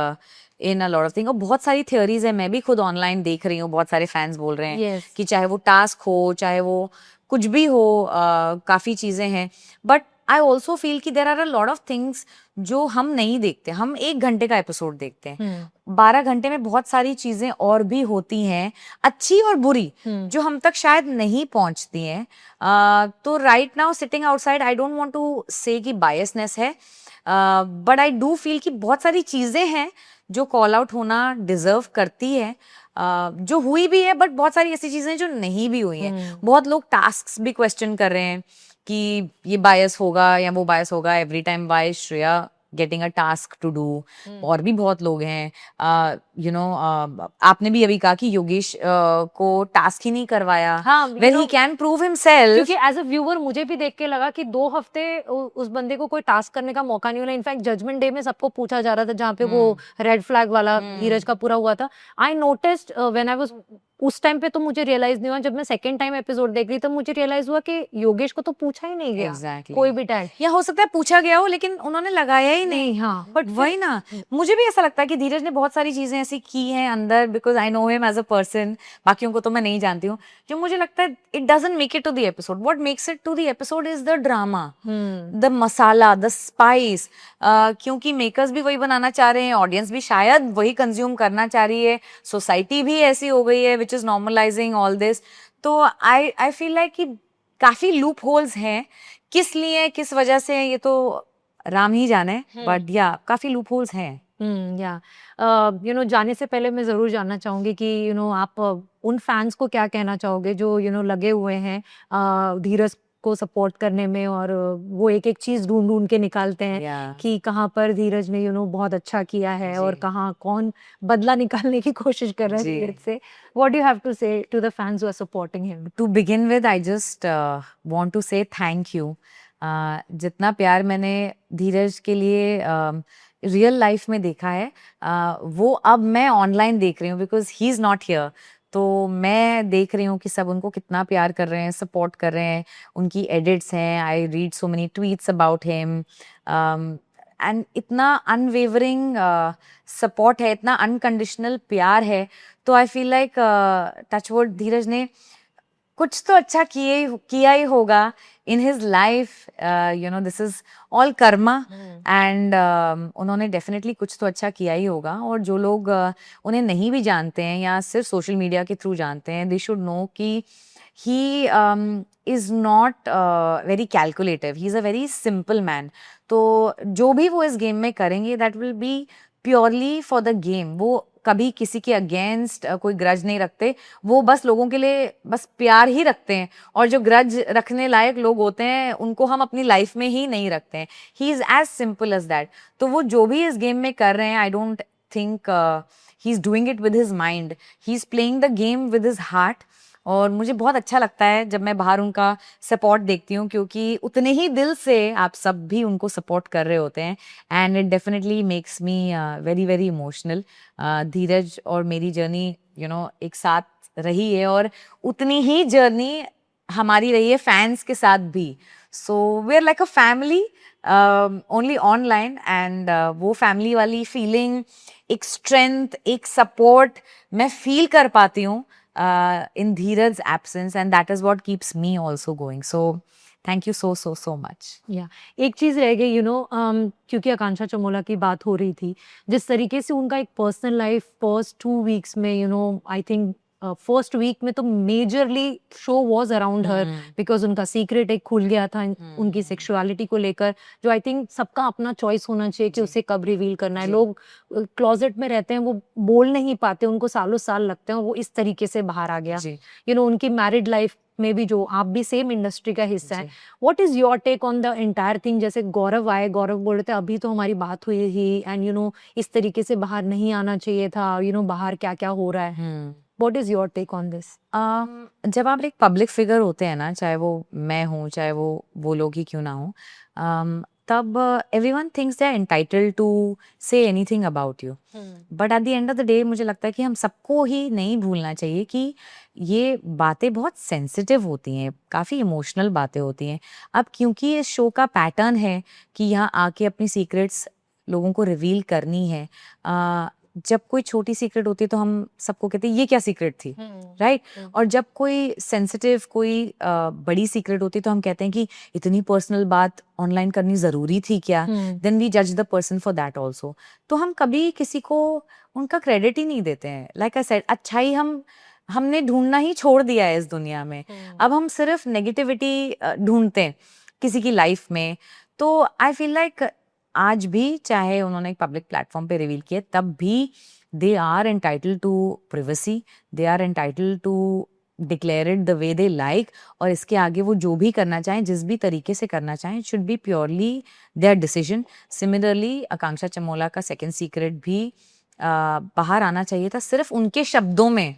in a lot of things। और बहुत सारी theories है, मैं भी खुद ऑनलाइन देख रही हूँ, बहुत सारे फैंस बोल रहे हैं कि चाहे वो टास्क हो, चाहे वो कुछ भी हो, काफी चीजें हैं। बट आई ऑल्सो फील कि there are a lot of things जो हम नहीं देखते। हम 1 घंटे का एपिसोड देखते हैं, 12 घंटे में बहुत सारी चीजें और भी होती हैं, अच्छी और बुरी, जो हम तक शायद नहीं पहुंचती हैं। तो right now sitting outside, I don't want to say कि बायसनेस है। बट आई डू फील कि बहुत सारी चीजें हैं जो कॉल आउट होना डिजर्व करती है, जो हुई भी है, बट बहुत सारी ऐसी चीजें जो नहीं भी हुई हैं। बहुत लोग टास्क्स भी क्वेश्चन कर रहे हैं कि ये बायस होगा या वो बायस होगा, every time why Shreya getting a task to do. और भी बहुत लोग हैं, यू नो, आपने भी अभी कहा कि योगेश को टास्क ही नहीं करवाया, हाँ, where he can prove himself. क्योंकि एज अ व्यूअर मुझे भी देख के लगा कि 2 हफ्ते उस बंदे को कोई टास्क करने का मौका नहीं मिला। इनफैक्ट जजमेंट डे में सबको पूछा जा रहा था, जहाँ पे वो रेड फ्लैग वाला धीरज का पूरा हुआ था। I noticed when I was, उस टाइम पे तो मुझे रियलाइज नहीं हुआ, जब मैं सेकंड टाइम एपिसोड देख रही तब मुझे रियलाइज हुआ कि योगेश को तो पूछा ही नहीं गया। Exactly. कोई भी टैग, या हो सकता है पूछा गया हो लेकिन उन्होंने लगाया ही नहीं। हाँ, बट वही ना, मुझे भी ऐसा लगता है कि धीरज ने बहुत सारी चीजें ऐसी की हैं अंदर, because I know him as a person, बाकियों को तो मैं नहीं जानती हूँ, जो मुझे लगता है it doesn't make it to the episode. What makes it to the episode is the drama, the masala, the spice, क्योंकि मेकर्स भी वही बनाना चाह रहे हैं, ऑडियंस भी शायद वही कंज्यूम करना चाह रही है, सोसाइटी भी ऐसी हो गई है which is normalising all this. तो आई फील लाइक कि काफी लूप होल्स हैं, किस लिए, किस वजह से, ये तो राम ही जाने, बट या काफी लूप होल्स हैं। या यू नो, जाने से पहले मैं ज़रूर जानना चाहूँगी कि यू नो आप उन फैंस को क्या कहना चाहोगे जो यू नो लगे हुए हैं धीरज को सपोर्ट करने में, और वो एक-एक चीज़ ढूँढ-ढूँढ के निकालते हैं Yeah. कि कहाँ पर धीरज ने यू नो बहुत अच्छा किया है और जी। कहाँ कौन बदला निकालने की कोशिश कर रहा है जी। धीरज से। What do you have to say to the fans who are supporting him? To begin with I just want to say thank you. जितना प्यार मैंने धीरज के लिए रियल लाइफ में देखा है, वो अब मैं ऑनलाइन देख रही हूँ, because he is not here. तो मैं देख रही हूँ कि सब उनको कितना प्यार कर रहे हैं, सपोर्ट कर रहे हैं, उनकी एडिट्स हैं, I read so many tweets about him, and इतना अनवेवरिंग सपोर्ट है, इतना अनकंडीशनल प्यार है। तो आई फील लाइक टचवुड धीरज ने कुछ तो अच्छा किया ही होगा in his life, you know, this is all Karma, and उन्होंने डेफिनेटली कुछ तो अच्छा किया ही होगा। और जो लोग उन्हें नहीं भी जानते हैं या सिर्फ सोशल मीडिया के थ्रू जानते हैं, दे शुड नो कि ही is not very calculative, he is a very simple man. तो जो भी वो इस गेम में करेंगे that will be purely for the game. वो कभी किसी के अगेंस्ट कोई ग्रज नहीं रखते, वो बस लोगों के लिए बस प्यार ही रखते हैं, और जो ग्रज रखने लायक लोग होते हैं उनको हम अपनी लाइफ में ही नहीं रखते हैं। He is as simple as that. तो वो जो भी इस गेम में कर रहे हैं, आई don't think he is doing it with his mind, he is playing the game with his heart. और मुझे बहुत अच्छा लगता है जब मैं बाहर उनका सपोर्ट देखती हूँ, क्योंकि उतने ही दिल से आप सब भी उनको सपोर्ट कर रहे होते हैं, and it definitely makes me very very emotional. Dheeraj और मेरी जर्नी यू नो एक साथ रही है, और उतनी ही जर्नी हमारी रही है फैंस के साथ भी। So we are like a family only online, and वो फैमिली वाली फीलिंग, एक स्ट्रेंथ, एक सपोर्ट मैं फील कर पाती हूँ in Dheeraj's absence, and that is what keeps me also going. So thank you so much. या एक चीज़ रह गई, यू नो, क्योंकि आकांक्षा चमोला की बात हो रही थी, जिस तरीके से उनका एक पर्सनल लाइफ फर्स्ट 2 वीक्स में, you know, I think first week में तो majorly show was around her, because उनका सीक्रेट एक खुल गया था उनकी सेक्सुअलिटी को लेकर, जो आई थिंक सबका अपना चॉइस होना चाहिए कि उसे कब रिवील करना है। लोग क्लोजेट में रहते हैं, वो बोल नहीं पाते, उनको सालों साल लगते हैं, और वो इस तरीके से बाहर आ गया। यू नो, उनकी मैरिड लाइफ में भी, जो आप भी सेम इंडस्ट्री का हिस्सा है, what is your take on the entire thing? जैसे गौरव आए, गौरव बोल रहे थे अभी तो हमारी बात हुई ही, एंड यू नो इस तरीके से बाहर नहीं आना चाहिए था, यू नो बाहर क्या क्या हो रहा है। What is your take on this? जब आप एक पब्लिक फिगर होते हैं ना, चाहे वो मैं हूँ, चाहे वो लोग ही क्यों ना हो, तब everyone thinks they are entitled to say anything about you, but at the end of the day मुझे लगता है कि हम सबको ही नहीं भूलना चाहिए कि ये बातें बहुत सेंसिटिव होती हैं, काफ़ी इमोशनल बातें होती हैं। अब क्योंकि इस शो का पैटर्न है कि यहाँ आके अपनी सीक्रेट्स लोगों को रिवील करनी है, जब कोई छोटी सीक्रेट होती है तो हम सबको कहते हैं ये क्या सीक्रेट थी, राइट? और जब कोई सेंसिटिव, कोई बड़ी सीक्रेट होती है तो हम कहते हैं कि इतनी पर्सनल बात ऑनलाइन करनी जरूरी थी क्या? देन वी जज the person for that also. तो हम कभी किसी को उनका क्रेडिट ही नहीं देते हैं। लाइक आई सेड, अच्छाई हमने ढूंढना ही छोड़ दिया है इस दुनिया में। अब हम सिर्फ नेगेटिविटी ढूंढते हैं किसी की लाइफ में। तो आई फील लाइक आज भी चाहे उन्होंने एक पब्लिक प्लेटफॉर्म पे रिवील किए, तब भी they are entitled to privacy, they are entitled to declare it the way they like, और इसके आगे वो जो भी करना चाहें, जिस भी तरीके से करना चाहें, should be purely their decision. Similarly Akanksha Chamola का सेकंड सीक्रेट भी बाहर आना चाहिए था सिर्फ उनके शब्दों में,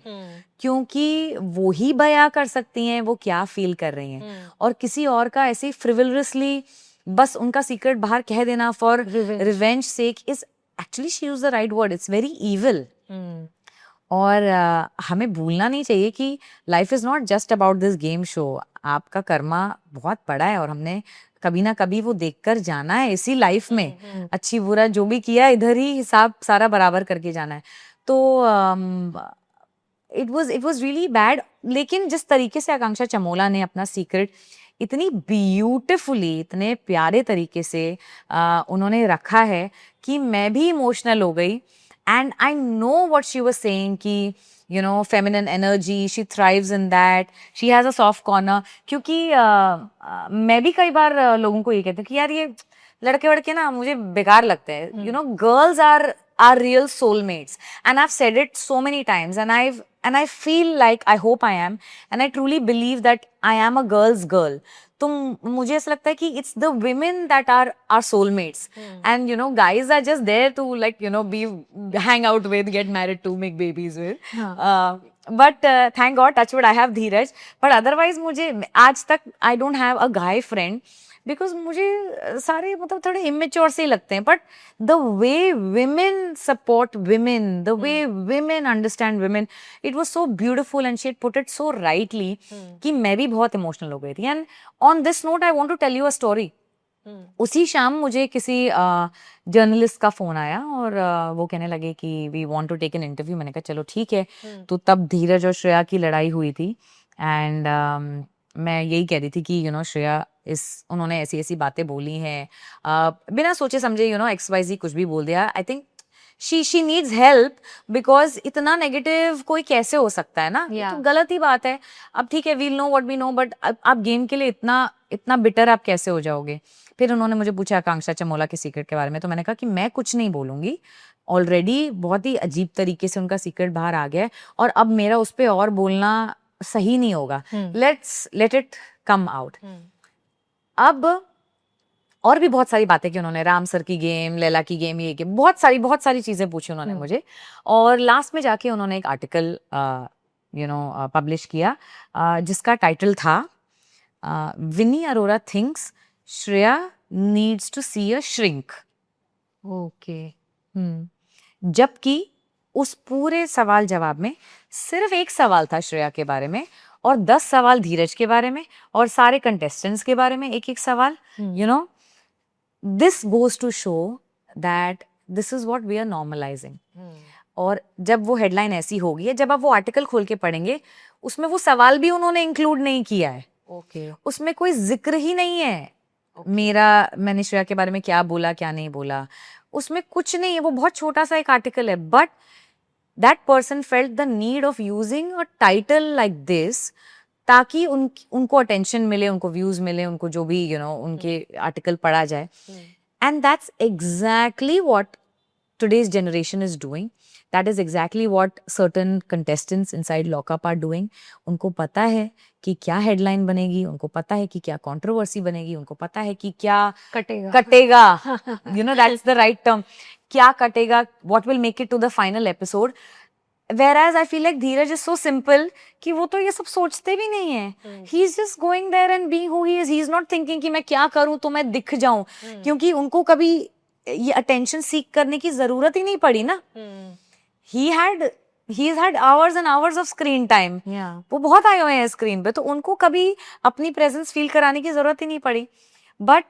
क्योंकि वो ही बयां कर सकती हैं वो क्या फील कर रही हैं, और किसी और का ऐसे फ्रिवलरसली बस उनका सीक्रेट बाहर कह देना for revenge sake is actually, she used the right word, it's very evil. और हमें भूलना नहीं चाहिए कि life is not just about this game show. आपका कर्मा बहुत बड़ा है और हमने कभी ना कभी वो देखकर जाना है इसी लाइफ में. अच्छी बुरा जो भी किया इधर ही हिसाब सारा बराबर करके जाना है. तो इट वाज रियली बैड. लेकिन जिस तरीके से आकांक्षा चमोला ने अपना सीक्रेट इतनी ब्यूटिफुली, इतने प्यारे तरीके से उन्होंने रखा है कि मैं भी इमोशनल हो गई. And I know what she was saying कि you know feminine energy, she thrives in that, she has a soft corner. क्योंकि मैं भी कई बार लोगों को ये कहती हूँ कि यार ये लड़के वड़के ना मुझे बेकार लगते हैं. You know, girls are real soulmates, and I've said it so many times, and I feel like, I hope I am, and I truly believe that I am a girl's girl. तो मुझे ऐसा लगता है कि it's the women that are our soulmates, and you know guys are just there to like you know hang out with, get married to, make babies with. But thank God, touch wood, I have Dheeraj. But otherwise मुझे आज तक I don't have a guy friend because मुझे सारे मतलब थोड़े immature से लगते हैं. But the way women support women, the way women understand women, it was so beautiful and she had put it so rightly कि मैं भी बहुत emotional हो गई थी. And on this note, I want to tell you a story. उसी शाम मुझे किसी जर्नलिस्ट का फोन आया और वो कहने लगे कि we want to take an interview. मैंने कहा चलो ठीक है. तो तब धीरज और श्रेया की लड़ाई हुई थी. एंड मैं यही कह रही थी कि यू नो श्रेया उन्होंने ऐसी ऐसी बातें बोली हैं बिना सोचे समझे, यू नो XYZ कुछ भी बोल दिया. I think she needs help because इतना नेगेटिव कोई कैसे हो सकता है ना. तो गलत ही बात है. अब ठीक है, we'll know what we know, but आप गेम के लिए इतना बिटर आप कैसे हो जाओगे. फिर उन्होंने मुझे पूछा आकांक्षा चमोला के सीक्रेट के बारे में, तो मैंने कहा कि मैं कुछ नहीं बोलूंगी. ऑलरेडी बहुत ही अजीब तरीके से उनका सीक्रेट बाहर आ गया है और अब मेरा उस पर और बोलना सही नहीं होगा. Let it come out. अब और भी बहुत सारी बातें की उन्होंने, राम सर की गेम, लैला की गेम, ये गेम, बहुत सारी चीजें पूछी उन्होंने मुझे. और लास्ट में जाके उन्होंने एक आर्टिकल पब्लिश किया जिसका टाइटल था Vinny Arora thinks Shreya needs to see a shrink. Okay. जबकि उस पूरे सवाल जवाब में सिर्फ एक सवाल था श्रेया के बारे में और 10 सवाल धीरज के बारे में और सारे कंटेस्टेंट्स के बारे में एक सवाल. You know, this goes to show that this is what we are normalizing. और जब वो हेडलाइन ऐसी होगी है, जब आप वो आर्टिकल खोल के पढ़ेंगे उसमें वो सवाल भी उन्होंने इंक्लूड नहीं किया है. उसमें कोई जिक्र ही नहीं है मैंने श्रेया के बारे में क्या बोला क्या नहीं बोला, उसमें कुछ नहीं है. वो बहुत छोटा सा एक आर्टिकल है, but that person felt the need of using a title like this ताकि उनको अटेंशन मिले, उनको व्यूज मिले, उनको जो भी उनके आर्टिकल पढ़ा जाए. And that's exactly what today's generation is doing. That is exactly what certain contestants inside lockup are doing. उनको पता है कि क्या हेडलाइन बनेगी, उनको पता है कि क्या कंट्रोवर्सी बनेगी, उनको पता है कि क्या कटेगा. That's the right term. क्या कटेगा, what will make it to the final episode. Whereas I feel like Dheeraj is so simple कि वो तो ये सब सोचते भी नहीं है. He is just going there and being who he is. He is not thinking कि मैं क्या करूं तो मैं दिख जाऊं, क्योंकि उनको कभी ये अटेंशन सीक करने की जरूरत ही नहीं पड़ी ना. He's had hours and hours of screen time. वो बहुत आए हुए हैं स्क्रीन पे, तो उनको कभी अपनी प्रेजेंस फील कराने की जरूरत ही नहीं पड़ी. But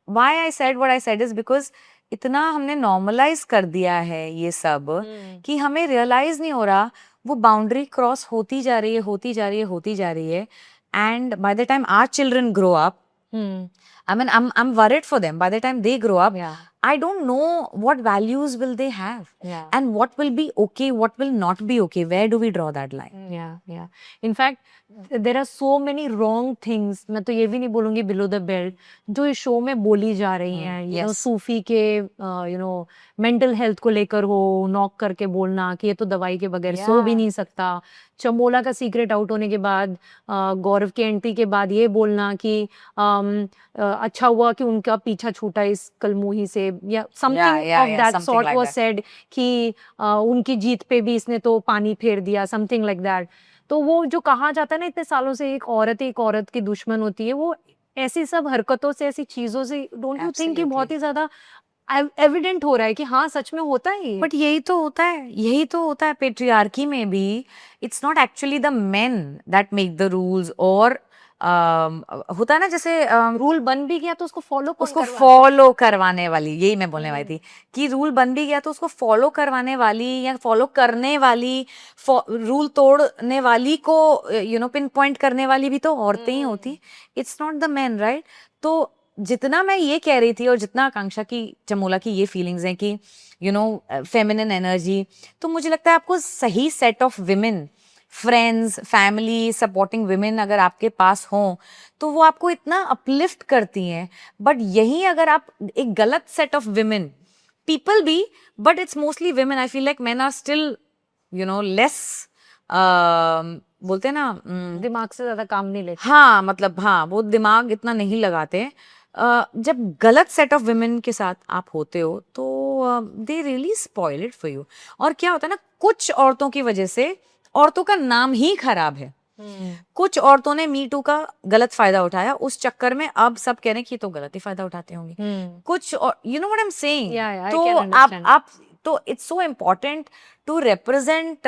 why I said what I said is because इतना हमने नॉर्मलाइज कर दिया है ये सब कि हमें रियलाइज नहीं हो रहा वो बाउंड्री क्रॉस होती जा रही है. And by the time our children grow up, I mean, I'm worried for them. By the time they grow up, Yeah. I don't know what values will they have, Yeah. and what will be okay, what will not be okay. Where do we draw that line? Yeah. In fact, there are so many wrong things. मैं तो ये भी नहीं बोलूँगी below the belt जो इस शो में बोली जा रही हैं. You know, yes. सूफी के you know mental health को लेकर हो, नॉक करके बोलना कि ये तो दवाई के बगैर सो भी Yeah. नहीं सकता. चंबोला का सीक्रेट आउट होने के बाद गौरव के एंट्री के बाद ये बोलना कि अच्छा हुआ कि उनका पीछा छूटा इस कलमुही से या something yeah, of that something sort like was that. Said कि उनकी जीत पे भी इसने तो पानी फेर दिया, समथिंग लाइक दैट. तो वो जो कहा जाता है ना इतने सालों से एक औरत की दुश्मन होती है, वो ऐसी सब हरकतों से, ऐसी चीजों से, डोंट यू थिंक कि बहुत ही ज्यादा एविडेंट हो रहा है कि हाँ सच में होता है ये. बट यही तो होता है पेट्रियार्की में भी. It's not actually the main that make the rules, और होता है ना जैसे रूल बन भी गया तो उसको उसको फॉलो करवाने वाली, यही मैं बोलने वाली थी कि रूल बन भी गया तो उसको फॉलो करवाने वाली या फॉलो करने वाली, रूल तोड़ने वाली को पिन पॉइंट करने वाली भी तो औरतें ही होती. It's not the man, right? तो जितना मैं ये कह रही थी और जितना आकांक्षा की, चमोला की ये फीलिंग्स हैं कि फेमिनिन एनर्जी, तो मुझे लगता है आपको सही set of women, friends, family, supporting women अगर आपके पास हों तो वो आपको इतना अपलिफ्ट करती हैं. बट यही अगर आप एक गलत सेट ऑफ विमेन, पीपल भी, but it's mostly women, I feel like men are still less, बोलते हैं ना, दिमाग से ज्यादा काम नहीं लेते. हाँ, मतलब हाँ, वो दिमाग इतना नहीं लगाते. जब गलत सेट ऑफ विमेन के साथ आप होते हो तो they really spoil it for you. और क्या होता है ना, कुछ औरतों की वजह से औरतों का नाम ही खराब है. कुछ औरतों ने मी टू का गलत फायदा उठाया, उस चक्कर में अब सब कह रहे हैं कि तो गलत ही फायदा उठाते होंगे. कुछ, you know what I am saying. Yeah, I तो can understand. आप तो it's so important to represent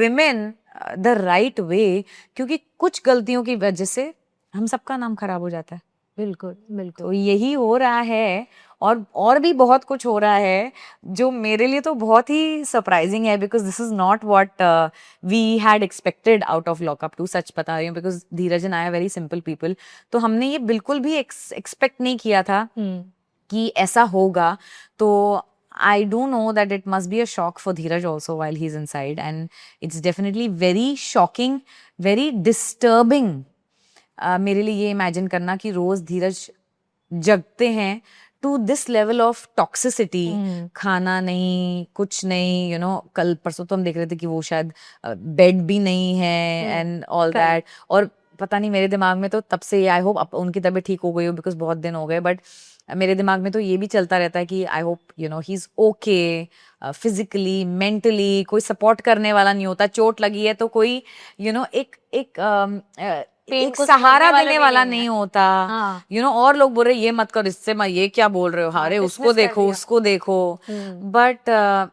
women the right way, क्योंकि कुछ गलतियों की वजह से हम सबका नाम खराब हो जाता है. बिल्कुल. तो यही हो रहा है, और भी बहुत कुछ हो रहा है जो मेरे लिए तो बहुत ही सरप्राइजिंग है, because this is not what we had expected out of lockup 2. सच बता रही हूँ, because Dheeraj and I are very simple people. तो हमने ये बिल्कुल भी एक्सपेक्ट नहीं किया था कि ऐसा होगा. तो I do know that it must be a shock for Dheeraj also while he's inside, and it's definitely very shocking, very disturbing. मेरे लिए ये इमेजिन करना कि रोज धीरज जगते हैं to this level of toxicity, खाना नहीं, कुछ नहीं, कल परसों तो हम देख रहे थे कि वो शायद बेड भी नहीं है एंड ऑल दैट. और पता नहीं, मेरे दिमाग में तो तब से, आई होप उनकी तबीयत ठीक हो गई हो, बिकॉज बहुत दिन हो गए, बट मेरे दिमाग में तो ये भी चलता रहता है कि I hope he is okay physically, mentally. कोई सपोर्ट करने वाला नहीं होता. चोट लगी है तो कोई एक सहारा देने वाला नहीं होता. और लोग बोल रहे ये मत कर, इससे मत, ये क्या बोल रहे हो, हारे उसको देखो, उसको देखो. But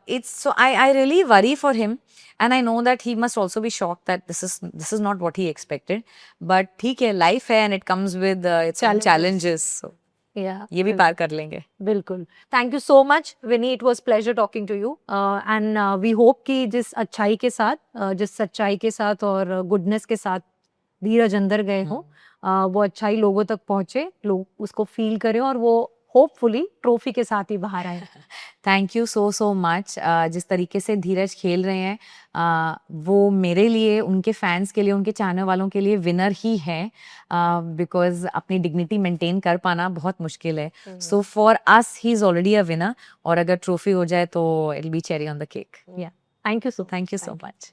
it's so, I really worry for him, and I know that he must also be shocked that this is not what he expected. But ठीक है, life है and it comes with its own challenges. So ये भी पार कर लेंगे. बिल्कुल. Thank you so much Vinny, it was pleasure talking to you and we hope कि जिस अच्छाई के साथ, जिस सच्चाई के साथ और गुडनेस के साथ धीरज अंदर गए हो, वो अच्छाई लोगों तक पहुंचे, लोग उसको फील करें और वो होपफुली ट्रॉफी के साथ ही बाहर आए. Thank you so much. जिस तरीके से धीरज खेल रहे हैं, वो मेरे लिए, उनके फैंस के लिए, उनके चाहने वालों के लिए विनर ही है, बिकॉज अपनी डिग्निटी मेंटेन कर पाना बहुत मुश्किल है. So for us he is already a winner, और अगर ट्रॉफी हो जाए तो it will be cherry on the cake. Thank you so much.